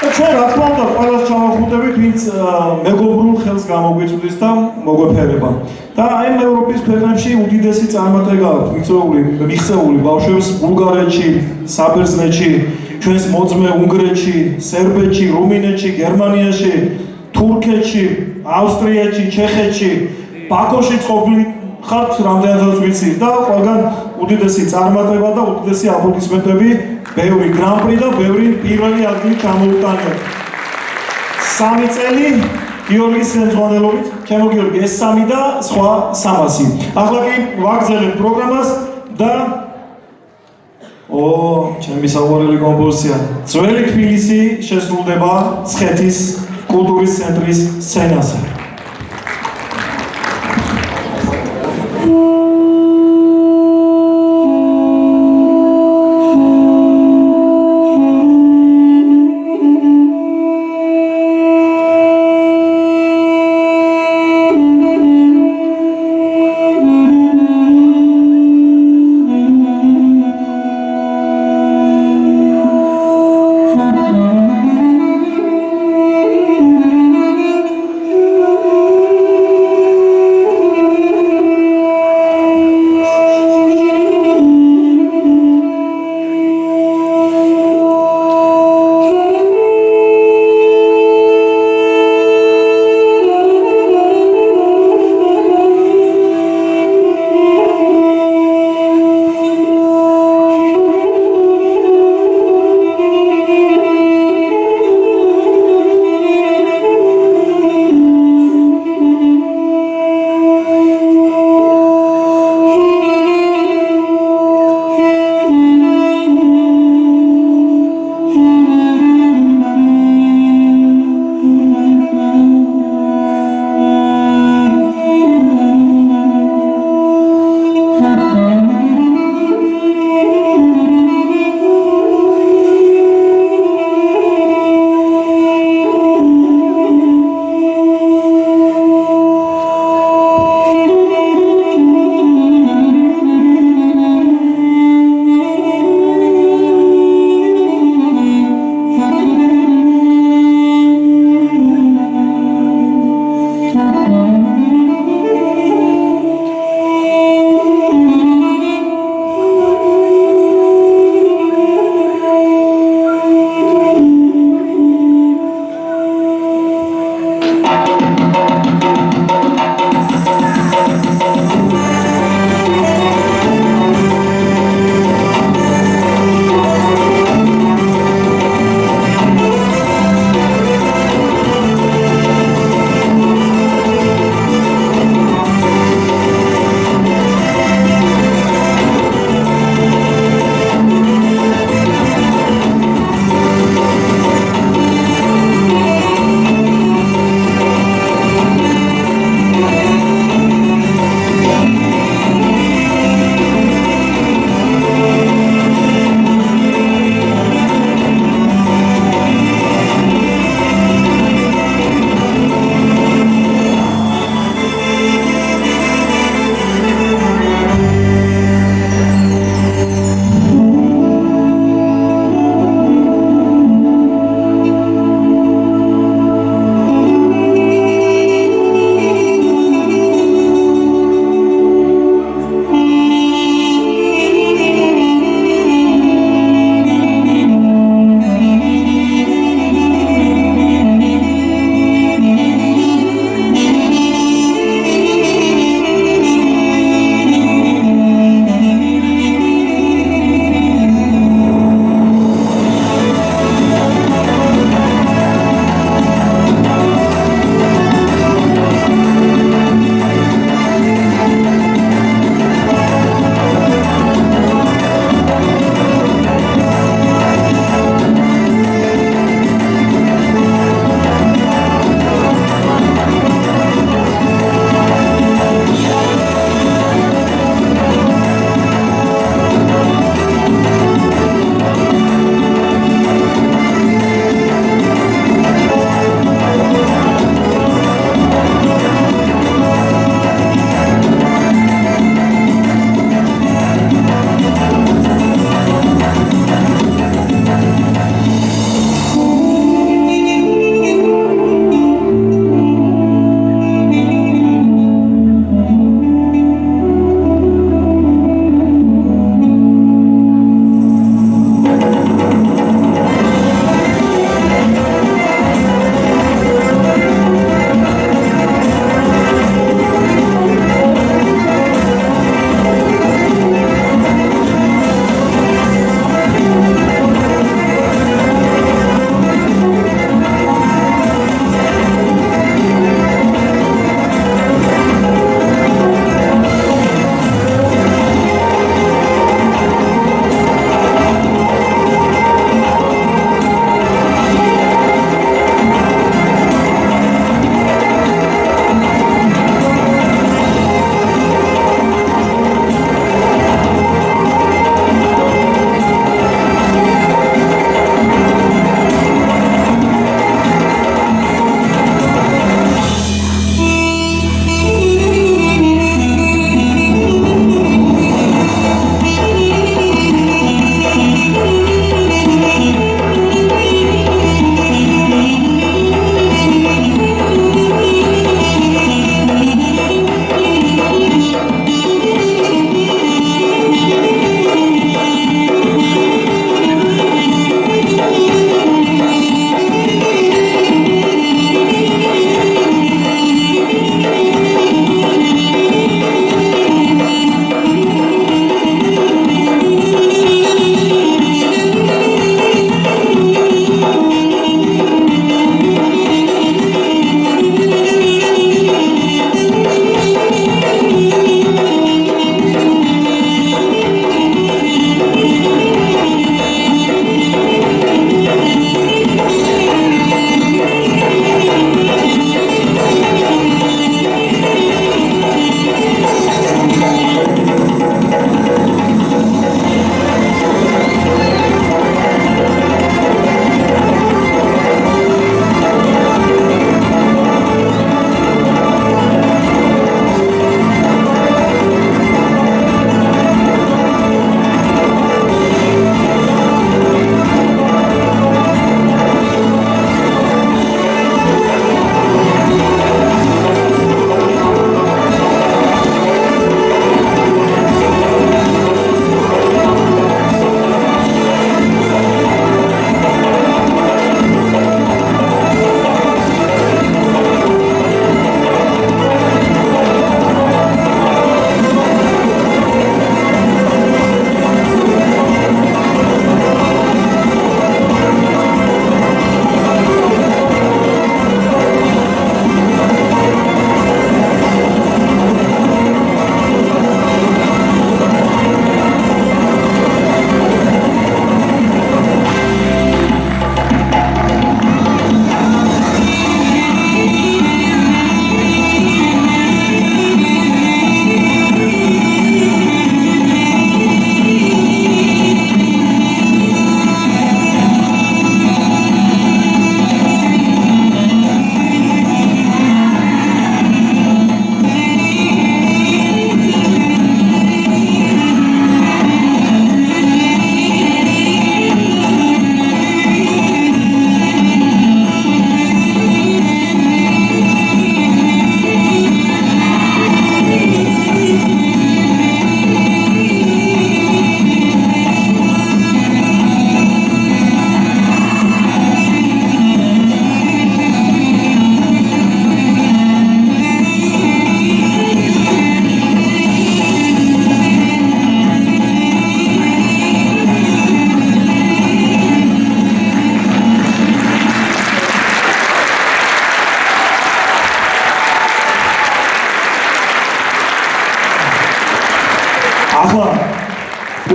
და ჩვენ რა თქმა უნდა ყველას ჩავახუტებით, ვინც მეგობრულ ხელს გამოგვიწვდის და მოგვეფერება. და აი ევროპის ქვეყნებში უდიდესი წარმატება აქვს მიღწეული ბავშვებს ბულგარეთში, საბერძნეთში, ჩვენს მოძმე უნგრეთში, სერბეთში, რუმინეთში, გერმანიაში, თურქეთში, ავსტრიაში, ჩეხეთში, ბაქოში ყოფილი ხართ რამდენადაც ვიცი და ყველგან უდიდესი წარმატება და უდიდესი აპლოდისმენტები, ბევრი გრან-პრი და ბევრი პირველი ადგილი ჩამოუტანია. 3 წელი გიორგის ხელმძღვანელობით, ჩემო გიორგი, ეს 3 და სხვა 300. ახლა კი ვაგრძელებ პროგრამას და ჩემი საყვარელი კომპოზიცია. ძველი თბილისი შესრულდება ცხეთის კულტურის ცენტრის სცენაზე.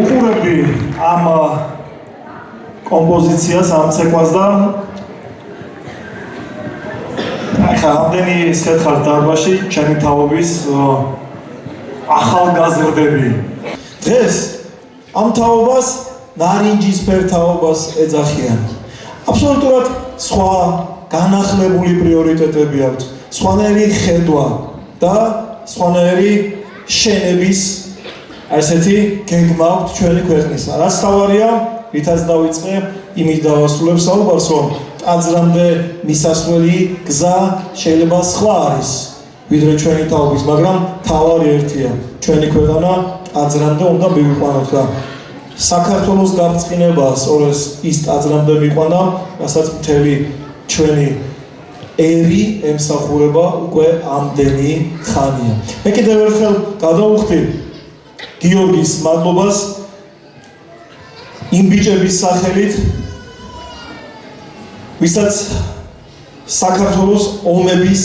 უყურებდი ამ კომპოზიციას ამ ცეკვას და ახლა ამდენი შეთხარ დარბაზში ჩემი თაობის ახალგაზრდები დღეს ამ თაობას ნარინჯისფერ თაობას ეძახიან აბსოლუტურად სხვა განახლებული პრიორიტეტები აქვს სხვანაირი ხედვა და სხვანაირი შენების ასეთი გეგმა აქვს ჩვენი ქვეყნისა რაც თავარია ვითაც დავიწყე იმით დავასრულებ საუბარს რომ ტაძრამდე მისასვლელი გზა შეიძლება სხვა არის ვიდრე ჩვენი თაობის მაგრამ თავარი ერთია ჩვენი ქვეყანა ტაძრამდე უნდა მივიყვანოთ და საქართველოს გაბრწყინება სწორედ ის ტაძრამდე მიყვანა რასაც მთელი ჩვენი ერი ემსახურება უკვე ამდენი ხანია მე კიდევ ერთხელ გადავუხდი გიორგის მადლობას იმ ბიჭების სახელით ვისაც საქართველოს ომების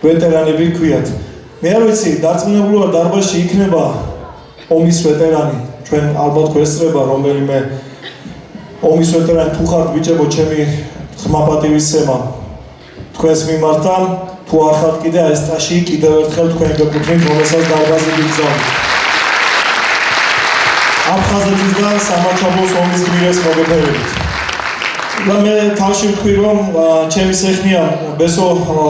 ვეტერანები ქვიათ მე არ ვიცი დარწმუნებულად დარბაზში იქნება ომის ვეტერანი ჩვენ ალბათ გვესწრება რომელიმე ომის ვეტერანი თუ ხართ ბიჭებო ჩემი ხმაპატივისცემა თქვენს მიმართ და თუ არ ხართ კიდე ეს წაში კიდევ ერთხელ თქვენ გეკუთვნით რომელსაც დარბაზი გიგზავნით აფხაზეთის და სამაჩაბლოს ომის გმირეს მოგეფერებით და მე თავში ვთქვი რომ ჩემი სეხნია ბესო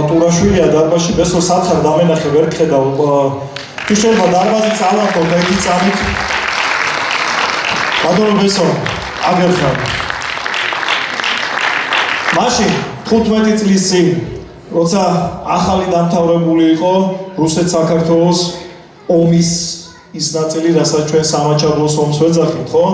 ტურაშვილია დარბაზში ბესო სათხარ დამენახე ვერ გხედავ თუ შეიძლება დარბაზი წავართო ერთი წამით ბატონო ბესო აგერხარ მაშინ 15 წლის წინ როცა ახალი დამთავრებული იყო რუსეთ-საქართველოს ომის ის ნაწილი რასაც ჩვენ სამაჩაბლოს ომს ვეძახით ხო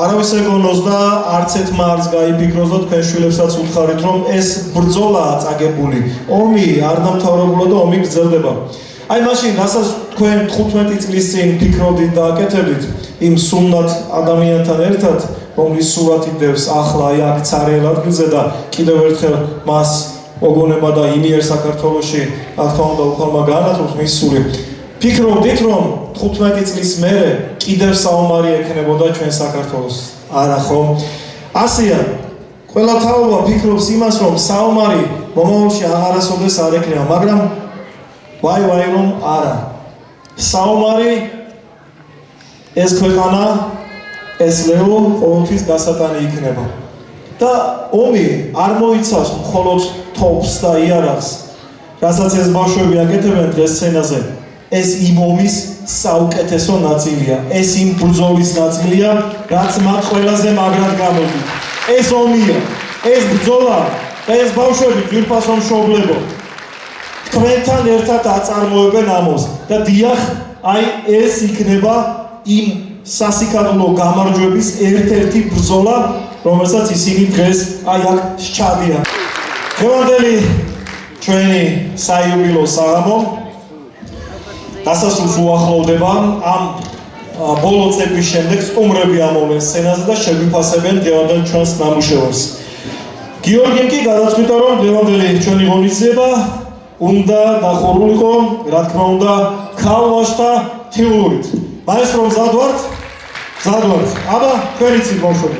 არავის ეგონოს და არც ერთმა არც გაიფიქროს და თქვენ შვილებსაც უთხარით რომ ეს ბრძოლაა წაგებული ომი არ დამთავრებულა და ომი გრძელდება აი მაშინ რასაც თქვენ 15 წლის წინ ფიქრობდით და აკეთებდით იმ სულნათ ადამიანთან ერთად რომლის სურათი დევს ახლა აი აქ ცარიელ ადგილზე და კიდევ ერთხელ მას მოგონება და იმიერ საქართველოში რა თქმა უნდა უხალმა გაანათლოს მის სული ფიქრობდით რომ 15 წლის მერე კიდევ საომარი ექნებოდა ჩვენ საქართველოს არა ხო ასეა ყველა თაობა ფიქრობს იმას რომ საომარი მომავალში აღარასოდეს არ ექნება მაგრამ ვაი რომ არა საომარი ეს ქვეყანა ეს ლეო ყოველთვის გასატანი იქნება და ომი არ მოიცავს მხოლოდ თოფს და იარაღს რასაც ეს ბავშვები აკეთებენ დღეს სცენაზე ეს იმ ომის საუკეთესო ნაწილია ეს იმ ბრძოლის ნაწილია რაც მათ ყველაზე მაგრად გამოდის ეს ომია ეს ბრძოლა და ეს ბავშვები ძვირფასო მშობლებო თქვენთან ერთად აწარმოებენ ამოს და დიახ აი ეს იქნება იმ სასიკადულო გამარჯვების ერთ-ერთი ბრძოლა რომელსაც ისინი დღეს აი აქ სჩადიან დღევანდელი ჩვენი საიუბილო საღამო დასასრულს უახლოვდება ამ ბოლო წების შემდეგ სტუმრები ამოვლენ სცენაზე და შეგვიფასებენ დღევანდელ ჩვენს ნამუშევარს გიორგიმ კი გადაწყვიტა რომ დღევანდელი ჩვენი ღონისძიება უნდა დახურულიყო რა თქმა უნდა ქალვაშთა თიულურით მაესტრო მზად ვართ აბა თქვენ იცით ბავშვები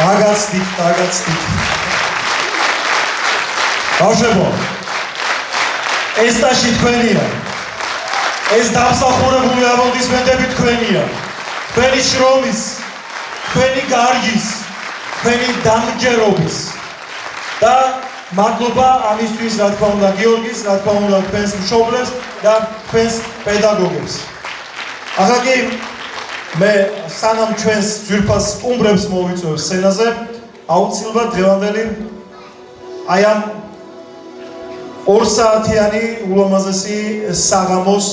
დაგაცდით. ბავშვებო, ეს ტაში თქვენია. ეს დამსახურებული აპლოდისმენტები თქვენია. თქვენი შრომის, თქვენი გარჯის, თქვენი დამჯერობის და მადლობა ამისთვის, რა თქმა უნდა, გიორგის, რა თქმა უნდა, თქვენს მშობლებს და თქვენს პედაგოგებს. ახლა კი მე სანამ ჩვენს ძვირფას სტუმრებს მოვიწვევ სცენაზე, აუცილებლად დღევანდელი აი ამ 2 საათიანი ულამაზესი საღამოს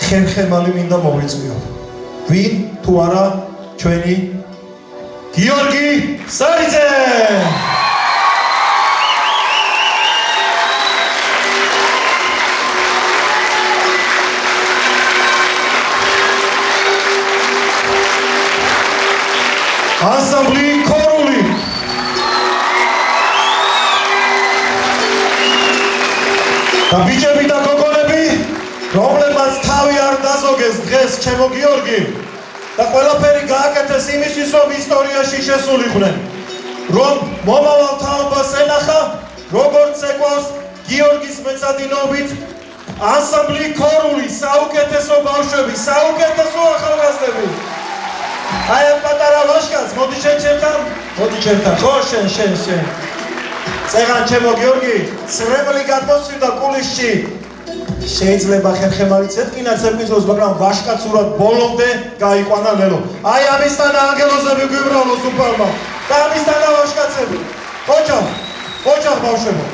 ხერხემალი მინდა მოვიწვიო. ვინ თუ არა ჩვენი გიორგი სარიძე. ანსამბლი ქორული. და ბიჭები და გოგონები, რომლებმაც თავი არ დაზოგეს დღეს ჩემო გიორგი და ყველაფერი გააკეთეს იმისთვის, რომ ისტორიაში შესულიყვნენ, რომ მომავალ თაობას ენახა, როგორც ეკვავს გიორგის მეწადინობით ანსამბლი ქორული, საუკეთესო ბავშვები, საუკეთესო ახალგაზრდები. აი ამ პატარა ვაშკაც, მოდი ჩემთან, ხო შენ. წეგან ჩემო გიორგი, წრემლი გადმოსვიდა კულისში. შეიძლება ხერხემალიც ეთკინაც ეპიზოდს, მაგრამ ვაშკაცურად ბოლომდე გაიყვანა ლელო. აი ამისთანა ანგელოზები გვიბრალოს უფალმა და ამისთანა ვაშკაცები. ოჯახ ბავშვებო.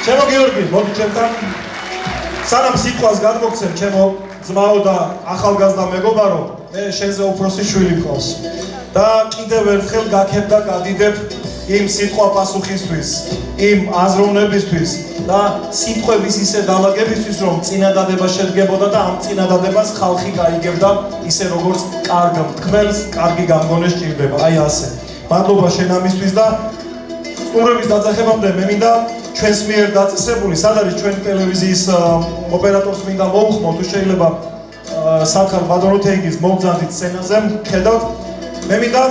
ჩემო გიორგი, მოდი ჩემთან. სანამ სიტყვას გადმოგცემ, ჩემო ძმაო და ახალგაზრდა მეგობარო, მე შენზე უფროსი შვილი მყავს. და კიდევ ერთხელ გაქებ და გადიდებ იმ სიტყვა პასუხისთვის, იმ აზროვნებისთვის და სიტყვების ისე დაალაგებისთვის, რომ წინადადება შედგებოდა და ამ წინადადებას ხალხი გაიგებდა ისე როგორც კარგ მთქმელს კარგი გამგონე სჭირდება. აი ასე. მადლობა შენ ამისთვის და სტუმრების დაძახებამდე მე მინდა ჩვენს მიერ დაწესებული, სად არის ჩვენი ტელევიზიის ოპერატორს მინდა მოვხმო, თუ შეიძლება სათხარ ბატონო თეიგის მოგზანდით სცენაზე, ხედავთ. მე მინდა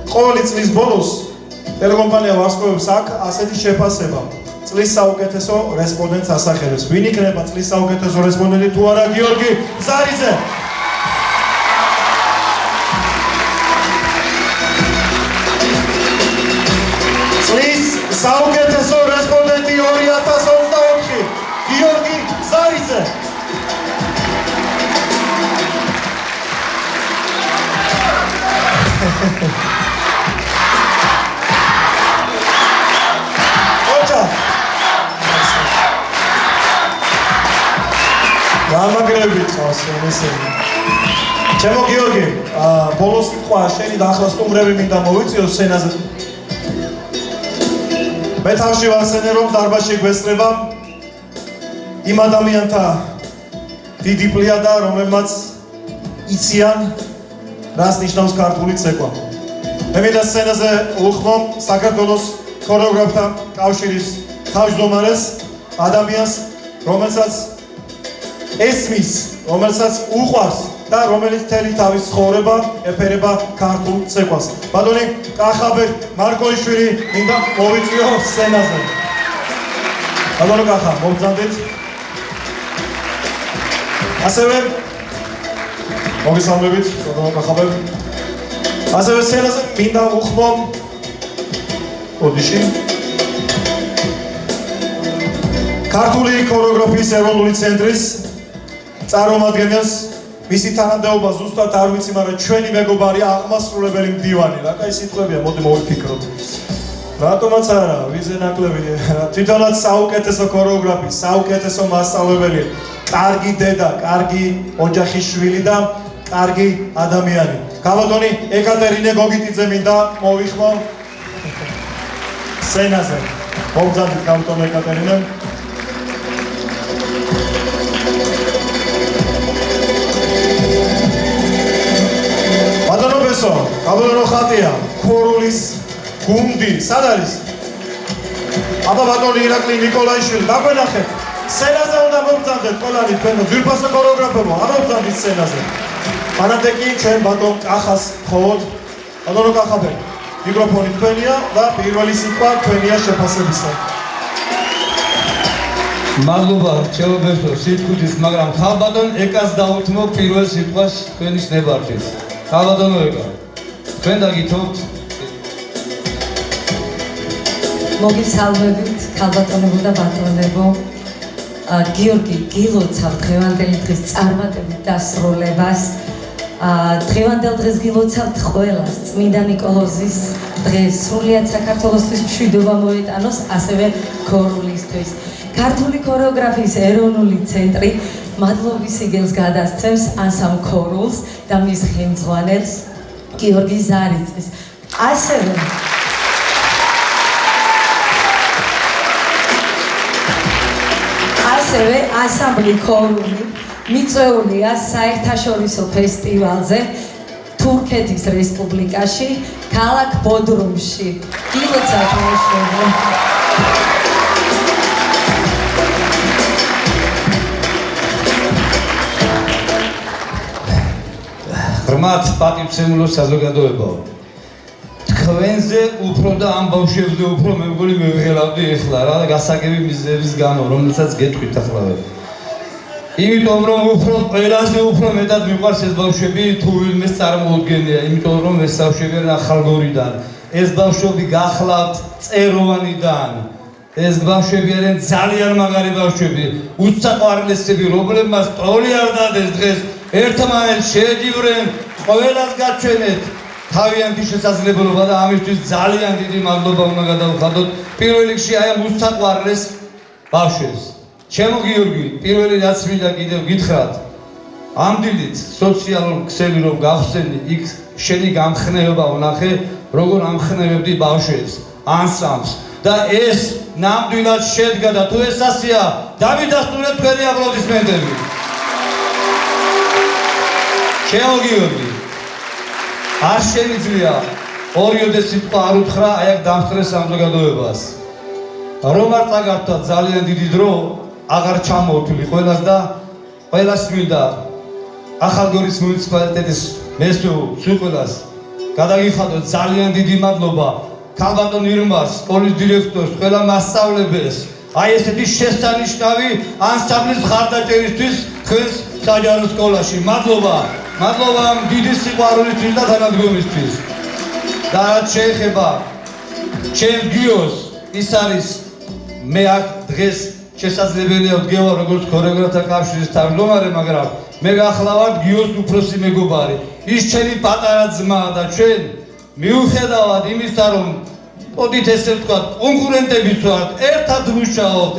ყოველი წლის ბოლოს ტელეკომპანია ვარსკვლავებს აქვს ასეთი შეფასება. წლის საუკეთესო რესპონდენტს ასახელებს. ვინ იქნება წლის საუკეთესო რესპონდენტი თუ არა გიორგი ზარიძე? წლის საუკეთესო რესპონდენტი 2024 გიორგი ზარიძე. გამაგრებით ხავს ესე. ჩემო გიორგი, ბოლოს სიტყვა შენი და ახლა სტუმრები მინდა მოვიწიო სცენაზე. მე თავში ვახსენე, რომ დარბაზში გვესწრება იმ ადამიანთა დიდი პლიადა, რომლებმაც იციან, რას ნიშნავს ქართული ცეკვა. მე მინდა სცენაზე უხმო საქართველოს ქორეოგრაფთა კავშირის თავმჯდომარეს ადამიანს, რომელსაც ესმის, რომელსაც უყვარს და რომელიც მთელი თავის ცხოვრება ეფერება ქართულ ცეკვას. ბატონი კახაბე მარკოიშვილი მინდა მოვიწვიო სცენაზე. ბატონო კახა, მოგზანდით. ასევე მოგესალმებით, ბატონო კახაბე. ასევე სცენაზე მინდა უხმო ოდიში ქართული ქორეოგრაფიის ეროვნული ცენტრის წარმომადგენელს, მისი თანამდებობა ზუსტად არ ვიცი, მაგრამ ჩვენი მეგობარი აღმასრულებელი მდივანი, რა კაი სიტყვებია, მოდი მოვიფიქროთ. რატომაც არა, ვიზე ნაკლები, თვითონაც საუკეთესო ქორეოგრაფი, საუკეთესო მასწავლებელი, კარგი დედა, კარგი ოჯახის შვილი და კარგი ადამიანი. გაბატონი ეკატერინე გოგიტიძე მინდა მოვიხმო სცენაზე. მოგზანდით გაბატონო ეკატერინე. ბატონო, გაბატონო ხატია, ქორულის გუნდი, სად არის? აბა ბატონი ირაკლი ნიკოლაიშვილი, დაგვენახეთ. სცენაზე უნდა მოგზანდეთ ყველანი თქვენო ძვირფასო ქორეოგრაფებო, ამოვზანდით სცენაზე. მანამდე კი ჩვენ ბატონ კახას ვთხოვოთ, ბატონო კახაბერ, მიკროფონი თქვენია და პირველი სიტყვა თქვენია შეფასებისგან. მადლობა ჩელობესო სიტყვის, მაგრამ ხალბატონ ეკას დაუთმო პირველ სიტყვას თქვენი ნებართვით. ხალბატონო ეკა, თქვენ დაგითხოვთ. მოგესალმებით, ხალბატონებო და ბატონებო. გიორგი, გილოცავ დღევანდელი დღის წარმატებით დასრულებას. დღევანდელ დღეს გილოცავთ ყველას, წმინდა ნიკოლოზის დღეს, სრულიად საქართველოსთვის მშვიდობა მოეტანოს, ასევე ქორულისთვის. ქართული ქორეოგრაფიის ეროვნული ცენტრი მადლობის იგელს გადასცემს ანსამბლ ქორულს და მის ხელმძღვანელს გიორგი ზარიძეს. ასევე ანსამბლი ქორული მიწვეულია საერთაშორისო ფესტივალზე თურქეთის რესპუბლიკაში, ქალაქ ბოდრუმში. გილოცავთ მეშვიდე. ღრმად პატივცემულო საზოგადოებაო. თქვენზე უფრო და ამ ბავშვებზე უფრო მე მგონი მევღელავდი ეხლა რა გასაგები მიზნების გამო, რომელსაც გეტყვით ახლა. იმიტომ რომ უფრო ყველაზე უფრო მეტად მიყვარს ეს ბავშვები თუ ვინმეს წარმოუდგენია, იმიტომ რომ ეს ბავშვები არიან ახალგორიდან, ეს ბავშვები გახლავთ წეროვანიდან, ეს ბავშვები არიან ძალიან მაგარი ბავშვები, უსაყვარლესები, რომლებმაც ტოლი არ დადეს დღეს ერთმანეთს შეეჯიბრენ, ყველას გაჩვენეთ თავიანთი შესაძლებლობა და ამისთვის ძალიან დიდი მადლობა უნდა გადავხადოთ პირველ რიგში აი ამ უსაყვარლეს ბავშვებს. ჩემო გიორგი, პირველი რაც მინდა კიდევ გითხრათ, ამდილით სოციალურ ქსელი რომ გავხსენი, იქ შენი გამხნევება ვნახე, როგორ ამხნევებდი ბავშვებს, ანსამბლს და ეს ნამდვილად შედგა და თუ ეს ასეა, დავიდასტურეთ თქვენი აპლოდისმენტები. ჩემო გიორგი, არ შემიძლია ორიოდე სიტყვა არ უთხრა აი აქ დამსწრე საზოგადოებას. რომ არ წაგართვა ძალიან დიდი დრო, აღარ ჩამოვთვლი ყველას და ყველას მინდა ახალგორის მუნიციპალიტეტის მესვეულს გადაგიხადოთ ძალიან დიდი მადლობა ქალბატონ ირმას, სკოლის დირექტორს, ყველა მასწავლებელს, აი ესეთი შესანიშნავი ანსამბლის მხარდაჭერისთვის თქვენს საჯარო სკოლაში. მადლობა, მადლობა ამ დიდი სიყვარულისთვის და თანადგომისთვის. და რაც შეეხება ჩემს გიოს, ის არის მე აქ დღეს შესაძლებელია ვდგევა როგორც ქორეოგრაფთა კავშირის თავმჯდომარე, მაგრამ მე გახლავართ გიოს უფროსი მეგობარი. ის ჩემი პატარა ძმაა და ჩვენ მიუხედავად იმისა, რომ მოდით ესე ვთქვათ, კონკურენტებიც ვართ, ერთად ვმუშაობთ,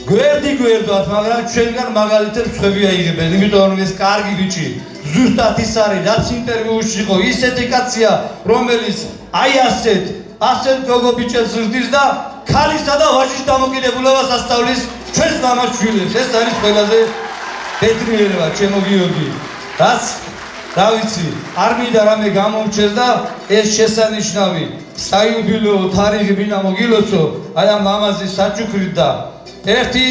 გვერდი გვერდად, მაგრამ ჩვენგან მაგალითებს ხვები აიღებენ, იმიტომ რომ ეს კარგი ბიჭი, ზუსტად ის არის, რაც ინტერვიუში იყო, ისეთი კაცია, რომელიც აი ასეთ გოგო ბიჭებს ზრდის და ქალისა და ვაჟის დამოკიდებულებას ასწავლის ჩვენს მამაშვილებს. ეს არის ყველაზე ბედნიერება, ჩემო გიორგი. რაც რა ვიცი, არ მინდა რამე გამომჩეს და ეს შესანიშნავი საიუბილეო თარიღი მინდა მოგილოცო აი ამ ლამაზი საჩუქრით და ერთი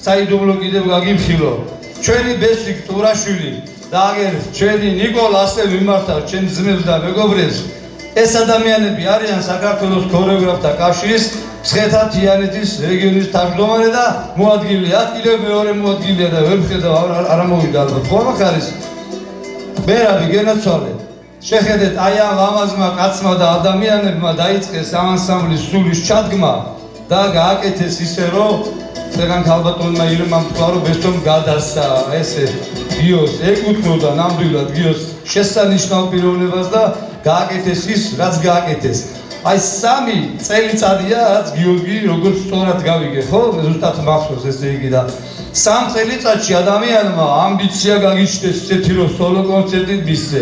საიდუმლო კიდევ გაგიმხილო. ჩვენი ბესიკ ტურაშვილი და აგერ ჩვენი ნიკოლა ასე მიმართავ ჩემს ძმებს და მეგობრებს. ეს ადამიანები არიან საქართველოს ქორეოგრაფთა კავშირის მცხეთა-თიანეთის რეგიონის თავმჯდომარე და მოადგილეა, კიდევ მეორე მოადგილეა და ვერ ვხედავ არ მოვიდა ალბათ. ხო მაგარის? მერაბი გენაცვალე. შეხედეთ, აი ამ ლამაზმა კაცმა და ადამიანებმა დაიწყეს ამ ანსამბლის სულის ჩადგმა და გააკეთეს ისე, რომ წეგან ქალბატონმა ირმამ თქვა, რომ ბესტომ გადასცა ესე გიოს ეკუთვნოდა ნამდვილად გიოს შესანიშნავ პიროვნებას და გააკეთეს ის, რაც გააკეთეს. აი 3 წელიწადია, რაც გიორგი როგორც სწორად გავიგე, ხო? ზუსტად მახსოვს ესე იგი და 3 წელიწადში ადამიანმა ამბიცია გაგიჩნდეს ისეთი, რომ სოლო კონცერტი მისცე.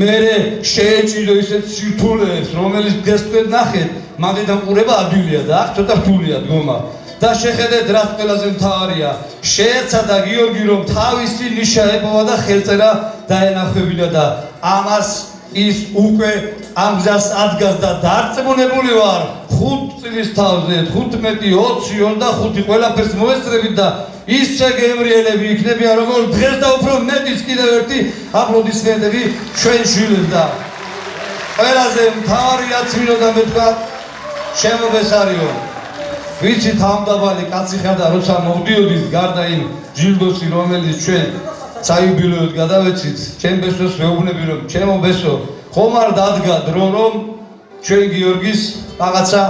მერე შეეჭიდო ისეთ სირთულეებს, რომელიც დღეს თქვენ ნახეთ, მაგდან ყურება ადვილია და აქ ცოტა რთულია დგომა. და შეხედეთ, რაც ყველაზე მთავარია, შეეცადა გიორგი, რომ თავისი ნიშა ეპოვა და ხელწერა დაენახებინა და ამას ის უკვე ამ გზას ადგას და დარწმუნებული ვარ 5 წლის თავზე 15, 20, 25 ყველაფერს მოესწრებით და ისე გემრიელები იქნებიან როგორც დღეს და უფრო მეტიც კიდევ ერთი აპლოდისმენტები ჩვენ შვილებს და ყველაზე მთავარი რაც მინდა მეთქვა ჩემო ბესარიო ვიცი თავმდაბალი კაცი ხარ და როცა მოვდიოდით გარდა იმ ჯილდოსი რომელიც ჩვენ საიუბილეოდ გადავეცით ჩემ ბესოს ვეუბნები რომ ჩემო ბესო ხომ არ დადგა დრო რომ ჩვენ გიორგის რაღაცა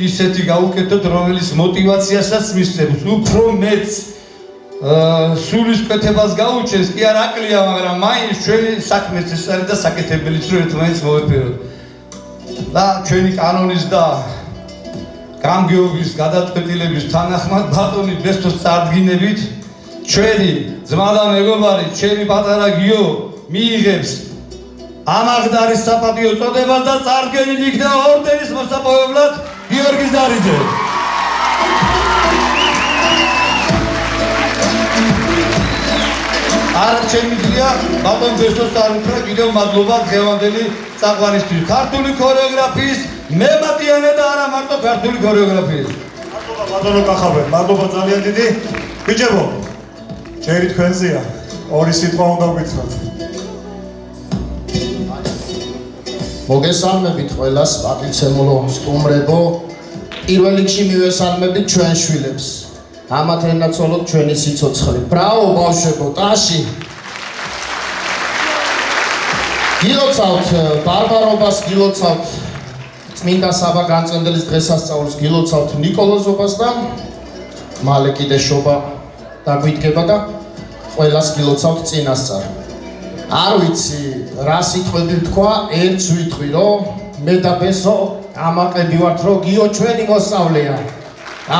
ისეთი გაუკეთოთ რომელიც мотиваციასაც მისცემს უფრო მეც სულისკვეთებას გაუჩენს კი არ აკლია მაგრამ მაინც ჩვენი საქმეც ეს არის და საკეთებელიც რომ ერთმანეთს მოვეფეროთ და ჩვენი კანონის და გამგეობის გადაწყვეტილების თანახმად ბატონი ბესოს წარდგინებით ჩვენი ძმა და მეგობარი ჩემი პატარა გიო მიიღებს ამაღდარის საპატიო წოდებას და წარდგენილი იქნება ორდენის მოსაპოვებლად გიორგი ზარიძე არ შემიძლია ბატონ ბესოს არ უთხრა კიდევ მადლობა დღევანდელი წაყვანისთვის ქართული ქორეოგრაფიის მემატიანე და არა მარტო ქართული ქორეოგრაფიის მადლობა ბატონო კახაბე მადლობა ძალიან დიდი ბიჭებო ჯერი თქვენზეა ორი სიტყვა უნდა ვგითხრათ მოგესალმებით ყველას პატივცემულო სტუმრებო პირველ რიგში მივესალმებით ჩვენ შვილებს ამათ ენაცოლოთ ჩვენი სიცოცხლე ბრავო ბავშვებო ტაში გილოცავთ ბარბარობას გილოცავთ წმინდა საბა განწენდელის დღესასწაულს გილოცავთ ნიკოლოზობას და მალე კიდე შობა დაგვიდგება და ყველას გილოცავთ წინასწარ არ ვიცი რა სიტყვები თქვა ერთს ვიტყვი რომ მე და ბესო ამაყები ვართ რომ გიო ჩვენი მოსწავლეა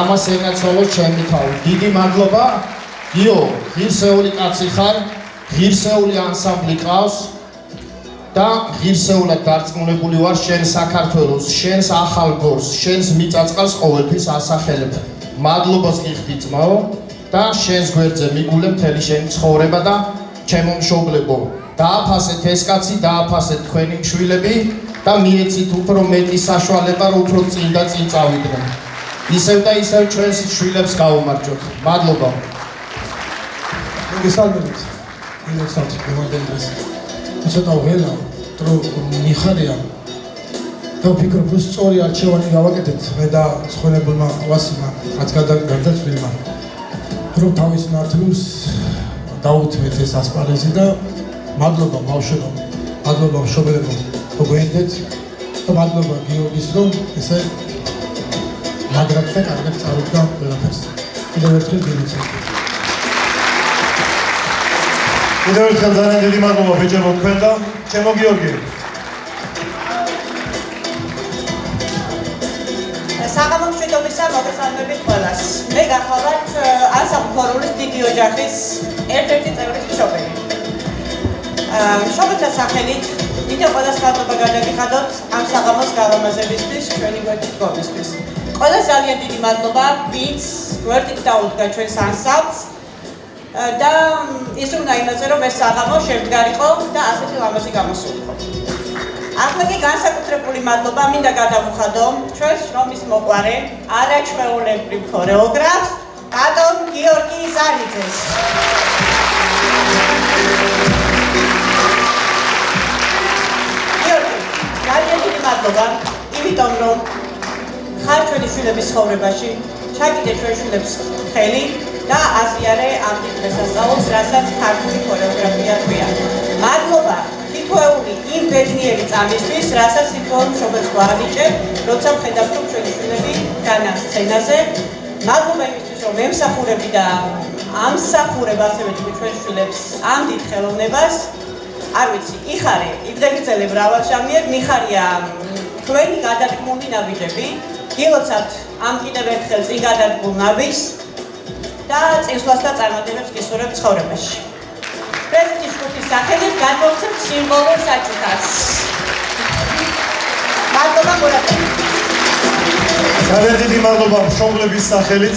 ამას ენაცოლოთ ჩემი თავი დიდი მადლობა გიო ღირსეული კაცი ხარ ღირსეული ანსამბლი ყავს და ღირსეულად დარწმუნებული ვარ შენ საქართველოს შენს ახალ გორს შენს მიწაწყალს ყოველთვის ასახელებ მადლობას გიხდი ძმაო და შენს გვერდზე მიგულებ მთელი შენი ცხოვრება და ჩემო მშობლებო დააფასეთ ეს კაცი დააფასეთ თქვენი მშვილები და მიეცით უფრო მეტი საშუალება რომ უფრო წინ და წინ წავიდნენ ისევ და ისევ ჩვენს შვილებს გაუმარჯოთ მადლობა მოგესალმებით მოგესალმებით დღევანდელ დღეს ცოტა ველა რომ მიხარია და ვფიქრობ რომ სწორი არჩევანი გავაკეთეთ მე და ცხოვრებულმა ვასილმა რაც გარდაცვლილმა რომ თავის ნათლს დაუთმეთ ეს ასპარეზი და მადლობა ბავშვებო მადლობა მშობლებო მოგენდეთ და მადლობა გიორგის რომ ესე მაგრად და კარგად წარუდგა ყველაფერს კიდევ ერთხელ გილოცავთ კიდევ ერთხელ ძალიან დიდი მადლობა ბიჭებო თქვენ და ჩემო გიორგი საღამო მშვიდობისა მოგესალმებით ყველას მე გახლავართ ანსამბლ ქორულის დიდი ოჯახის ერთ-ერთი წევრის მშობელი მშობელთა სახელით კიდევ ყველას მადლობა გადაგიხადოთ ამ საღამოს გალამაზებისთვის ჩვენი გვერდით გონისთვის ყველას ძალიან დიდი მადლობა ვინც გვერდით დაუდგა ჩვენს ანსამბლს და ის უნდა იმაზე რომ ეს საღამო შემდგარიყო და ასეთი ლამაზი გამოსულიყო ახლა კი განსაკუთრებული მადლობა მინდა გადავუხადო ჩვენს შრომის მოყვარე არაჩვეულებრივ ქორეოგრაფს ბატონ გიორგი ზარიძეს გიორგი ძალიან დიდი მადლობა იმიტომ რომ ხარ ჩვენი შვილების ცხოვრებაში ჩაგიდე ჩვენ შვილებს ხელი და აზიარე ამ დღესასწაულს რასაც ქართული ქორეოგრაფია ქვია მადლობა თითოეული იმ ბედნიერი წამისთვის რასაც თითოეულ მშობელს გვაანიჭებ როცა ვხედავთ რომ ჩვენი შვილები განას სცენაზე მადლობა იმისთვის რომ ემსახურები და ამსახურებ ასევე ჩვენ შვილებს ამ დიდ ხელოვნებას არ ვიცი იხარე იბდეგრძელებ მრავალშამიერ მიხარია თქვენი გადადგმული ნაბიჯები გილოცავთ ამ კიდევ ერთხელ წინ გადადგმულ ნაბიჯს და წინსვლას და წარმატებებს გისურვებ ცხოვრებაში. პრეზიდენტის ჯგუფის სახელით გადმოვცემთ სიმბოლურ საჩუქარს. მადლობა გულაგებით. ძალიან დიდი მადლობა მშობლების სახელით.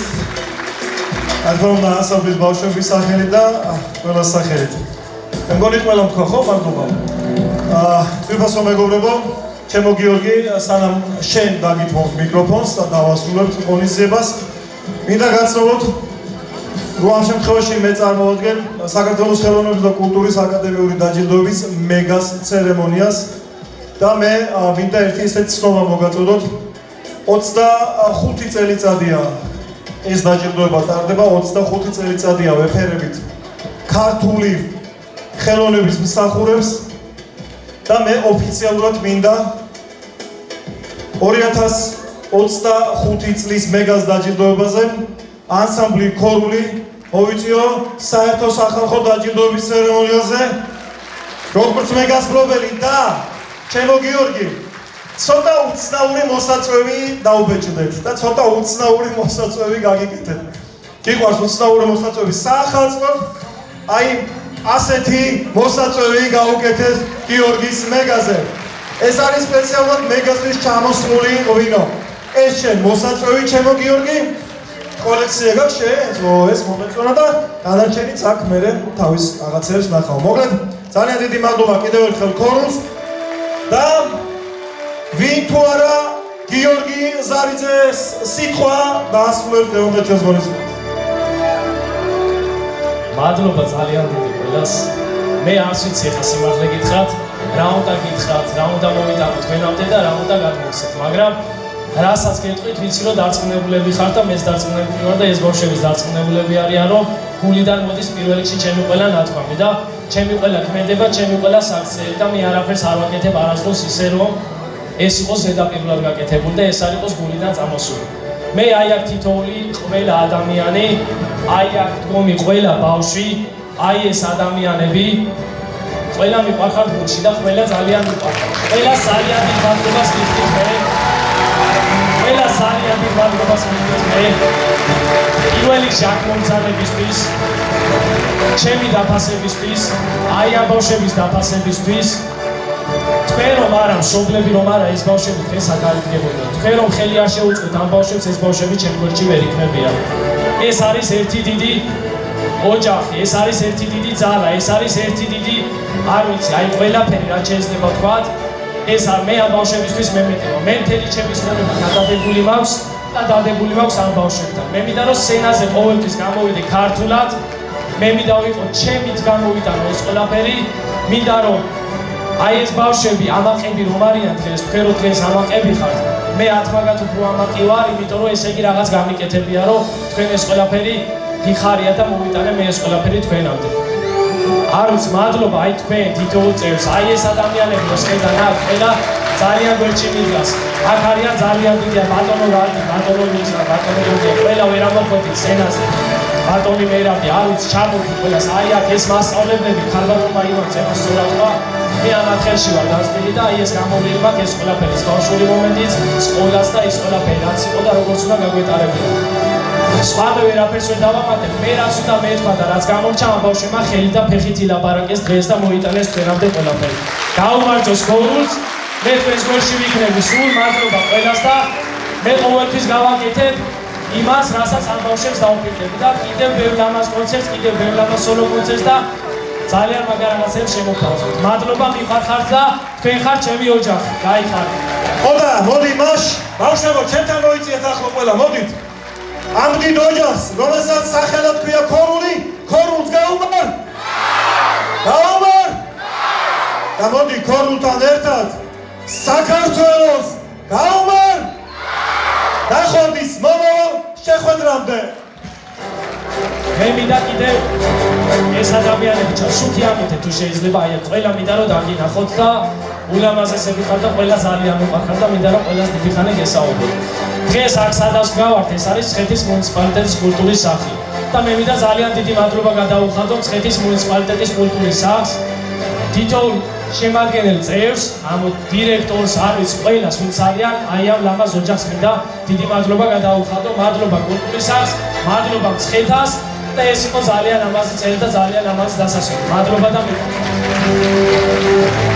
ალბათ ანსამბლის ბავშვების სახელით და ყველას სახელით. მე მგონი ყველა თქვა ხო მადლობა. თვითონ მეგობრებო ჩემო გიორგი სანამ შენ დაგითმობ მიკროფონს და დავასრულებთ ღონისძიებას მინდა გაცნობოთ რომ ამ შემთხვევაში მე წარმოვადგენ საქართველოს ხელოვნების და კულტურის აკადემიური დაჯილდოების მეგას ცერემონიას და მე მინდა ერთი ესეთი ცნობა მოგაწოდოთ. 25 წელიწადია ეს დაჯილდოება ტარდება, 25 წელიწადია ვეფერებით ქართული ხელოვნების მსახურებს და მე ოფიციალურად მინდა 2025 წლის მეგას დაჯილდოებაზე ანსამბლი ქორული მოვიწიო საერთო სახალხო დაჯილდოების ცერემონიაზე როგორც მეგასპრობელი და ჩემო გიორგი ცოტა უცნაური მოსაწვევი დაუბეჭდეთ და ცოტა უცნაური მოსაწვევი გაგიკეთეთ. გიყვარს უცნაური მოსაწვევი საახალწლოდ აი ასეთი მოსაწვევი გაუკეთეს გიორგის მეგაზე. ეს არის სპეციალურად მეგასთვის ჩამოსული ღვინო. ეს შენ მოსაწვევი ჩემო გიორგი კოლექცია გაქვს შენს? ეს მომეწონა და დანარჩენიც აქ მე თავის რაღაცებს ნახავ. მოკლედ ძალიან დიდი მადლობა კიდევ ერთხელ ქორულს და ვინ თუ არა გიორგი ზარიძეს სიტყვა დაასრულებს დღევანდელ ჩასგონისას. მადლობა ძალიან დიდი ყველას. მე არც ვიცი ახლა სიმართლე გითხრათ, რა უნდა გითხრათ, რა უნდა მოვიტანოთ თქვენამდე და რა უნდა გადმოვხსნათ, მაგრამ რასაც გეტყვით, ვიცი რომ დარწმუნებულები ხართ და მეც დარწმუნებული ვარ და ეს ბავშვებიც დარწმუნებულები არიან, რომ გულიდან მოდის პირველ რიგში ჩემი ყველა ნათქვამი და ჩემი ყველა ქმედება, ჩემი ყველა საქციელი და მე არაფერს არ ვაკეთებ არასდროს ისე რომ ეს იყოს ზედაპირულად გაკეთებული და ეს არ იყოს გულიდან წამოსული. მე აი აქ თითოეული ყველა ადამიანი, აი აქ დგომი ყველა ბავშვი, აი ეს ადამიანები ყველა მიყვარხართ გულში და ყველა ძალიან მიყვარხართ. ყველა ძალიან დიდ მადლობას გიხდით მე. ყველა ძალიან დიდ მადლობას გიხდით მე. პირველ რიგში აქ მომცანებისთვის, ჩემი დაფასებისთვის, აი ამ ბავშვების დაფასებისთვის. თქვენ რომ არა მშობლები რომ არა ეს ბავშვები დღეს აქ არ იდგებოდა. თქვენ რომ ხელი არ შეუწყოთ ამ ბავშვებს ეს ბავშვები ჩემ გვერდში ვერ იქნებიან. ეს არის ერთი დიდი ოჯახი, ეს არის ერთი დიდი ძალა, ეს არის ერთი დიდი არ ვიცი, აი ყველაფერი რაც შეიძლება ვთქვათ, ეს არ მე ამ ბავშვებისთვის მე მეტყვა. მე მთელი ჩემი ცხოვრება გადადებული მაქვს და დადებული მაქვს ამ ბავშვებთან. მე მინდა რომ სცენაზე ყოველთვის გამოვიდე ქართულად, მე მინდა ვიყო ჩემით გამოვიტანო ეს ყველაფერი, მინდა რომ აი ეს ბავშვები ამაყები რომ არიან დღეს, თქვენ რო დღეს ამაყები ხართ, მე 10 უფრო ამაყი ვარ, იმიტომ რომ ესე იგი რაღაც გამიკეთებია, რომ თქვენ ეს ყველაფერი გიხარია და მოვიტანე მე ეს ყველაფერი თქვენამდე. არ ვიცი, მადლობა აი თქვენ თითოეულ წევრს, აი ეს ადამიანები რომ შედან აქ ყველა ძალიან გვერდში მიდგას. აქ არიან ძალიან დიდია ბატონო რალი, ბატონო მისა, ბატონო გიორგი, ყველა ვერ ამოხვედით სცენაზე. ბატონი მერაბი, არ ვიცი, ჩამოვიდით ყველას, აი აქ ეს მასწავლებლები, ქალბატონმა ივანს ემას სწორატყვა. მე ამ ხელში ვარ დასწრილი და აი ეს გამოვლილი მაქვს ეს ყველაფერი, ეს ბავშვური მომენტიც, სკოლას და ის ყველაფერი რაც იყო და როგორც უნდა გაგვეტარებინა. სხვა მე ვერაფერს ვერ დავამატებ, მე რაც უნდა მეთქვა და რაც გამორჩა ამ ბავშვებმა ხელი და ფეხით ილაპარაკეს დღეს და მოიტანეს თქვენამდე ყველაფერი. გაუმარჯოს ქორულს, მე თქვენს გვერდში ვიქნები, სულ მადლობა ყველას და მე ყოველთვის გავაკეთებ იმას, რასაც ამ ბავშვებს დავუპირდები და კიდევ ბევრ ლამაზ კონცერტს, კიდევ ბევრ ლამაზ სოლო კონცერტს და ძალიან მაგარ რაღაცებს შემოგთავაზოთ. მადლობა მიხარხართ და თქვენ ხართ ჩემი ოჯახი. გაიხარეთ. ხოდა, მოდი მაშ, ბავშვებო, ჩემთან მოიწიეთ ახლა ყველა, მოდით. ამ დიდ ოჯახს, რომელსაც სახელად ქვია ქორული, ქორულს გაუმარ? გაუმარ? და მოდი ქორულთან ერთად საქართველოს გაუმარ? ნახვამდის მომავალ შეხვედრამდე. მე მინდა კიდევ ეს ადამიანები შუქი ამითეთ თუ შეიძლება აი ყველა მინდა რომ დაგინახოთ და ულამაზესები ხართ და ყველა ძალიან მიყვარხარ და მინდა რომ ყველას დიდი ხანი გესაუბროთ. დღეს აქ სადაც გავართ, ეს არის მცხეთის მუნიციპალიტეტის კულტურის სახლი და მე მინდა ძალიან დიდი მადლობა გადაუხადო მცხეთის მუნიციპალიტეტის კულტურის სახლს, თითოეულ შემადგენელ წევრს, ამ დირექტორს, არ ვიცი ყველას ვინც არიან, აი ამ ლამაზ ოჯახს მინდა დიდი მადლობა გადაუხადო, მადლობა კულტურის სახლს, მადლობა მცხეთას და ეს იყო ძალიან ლამაზი წელი და ძალიან ლამაზი დასასრული. მადლობა და მადლობა.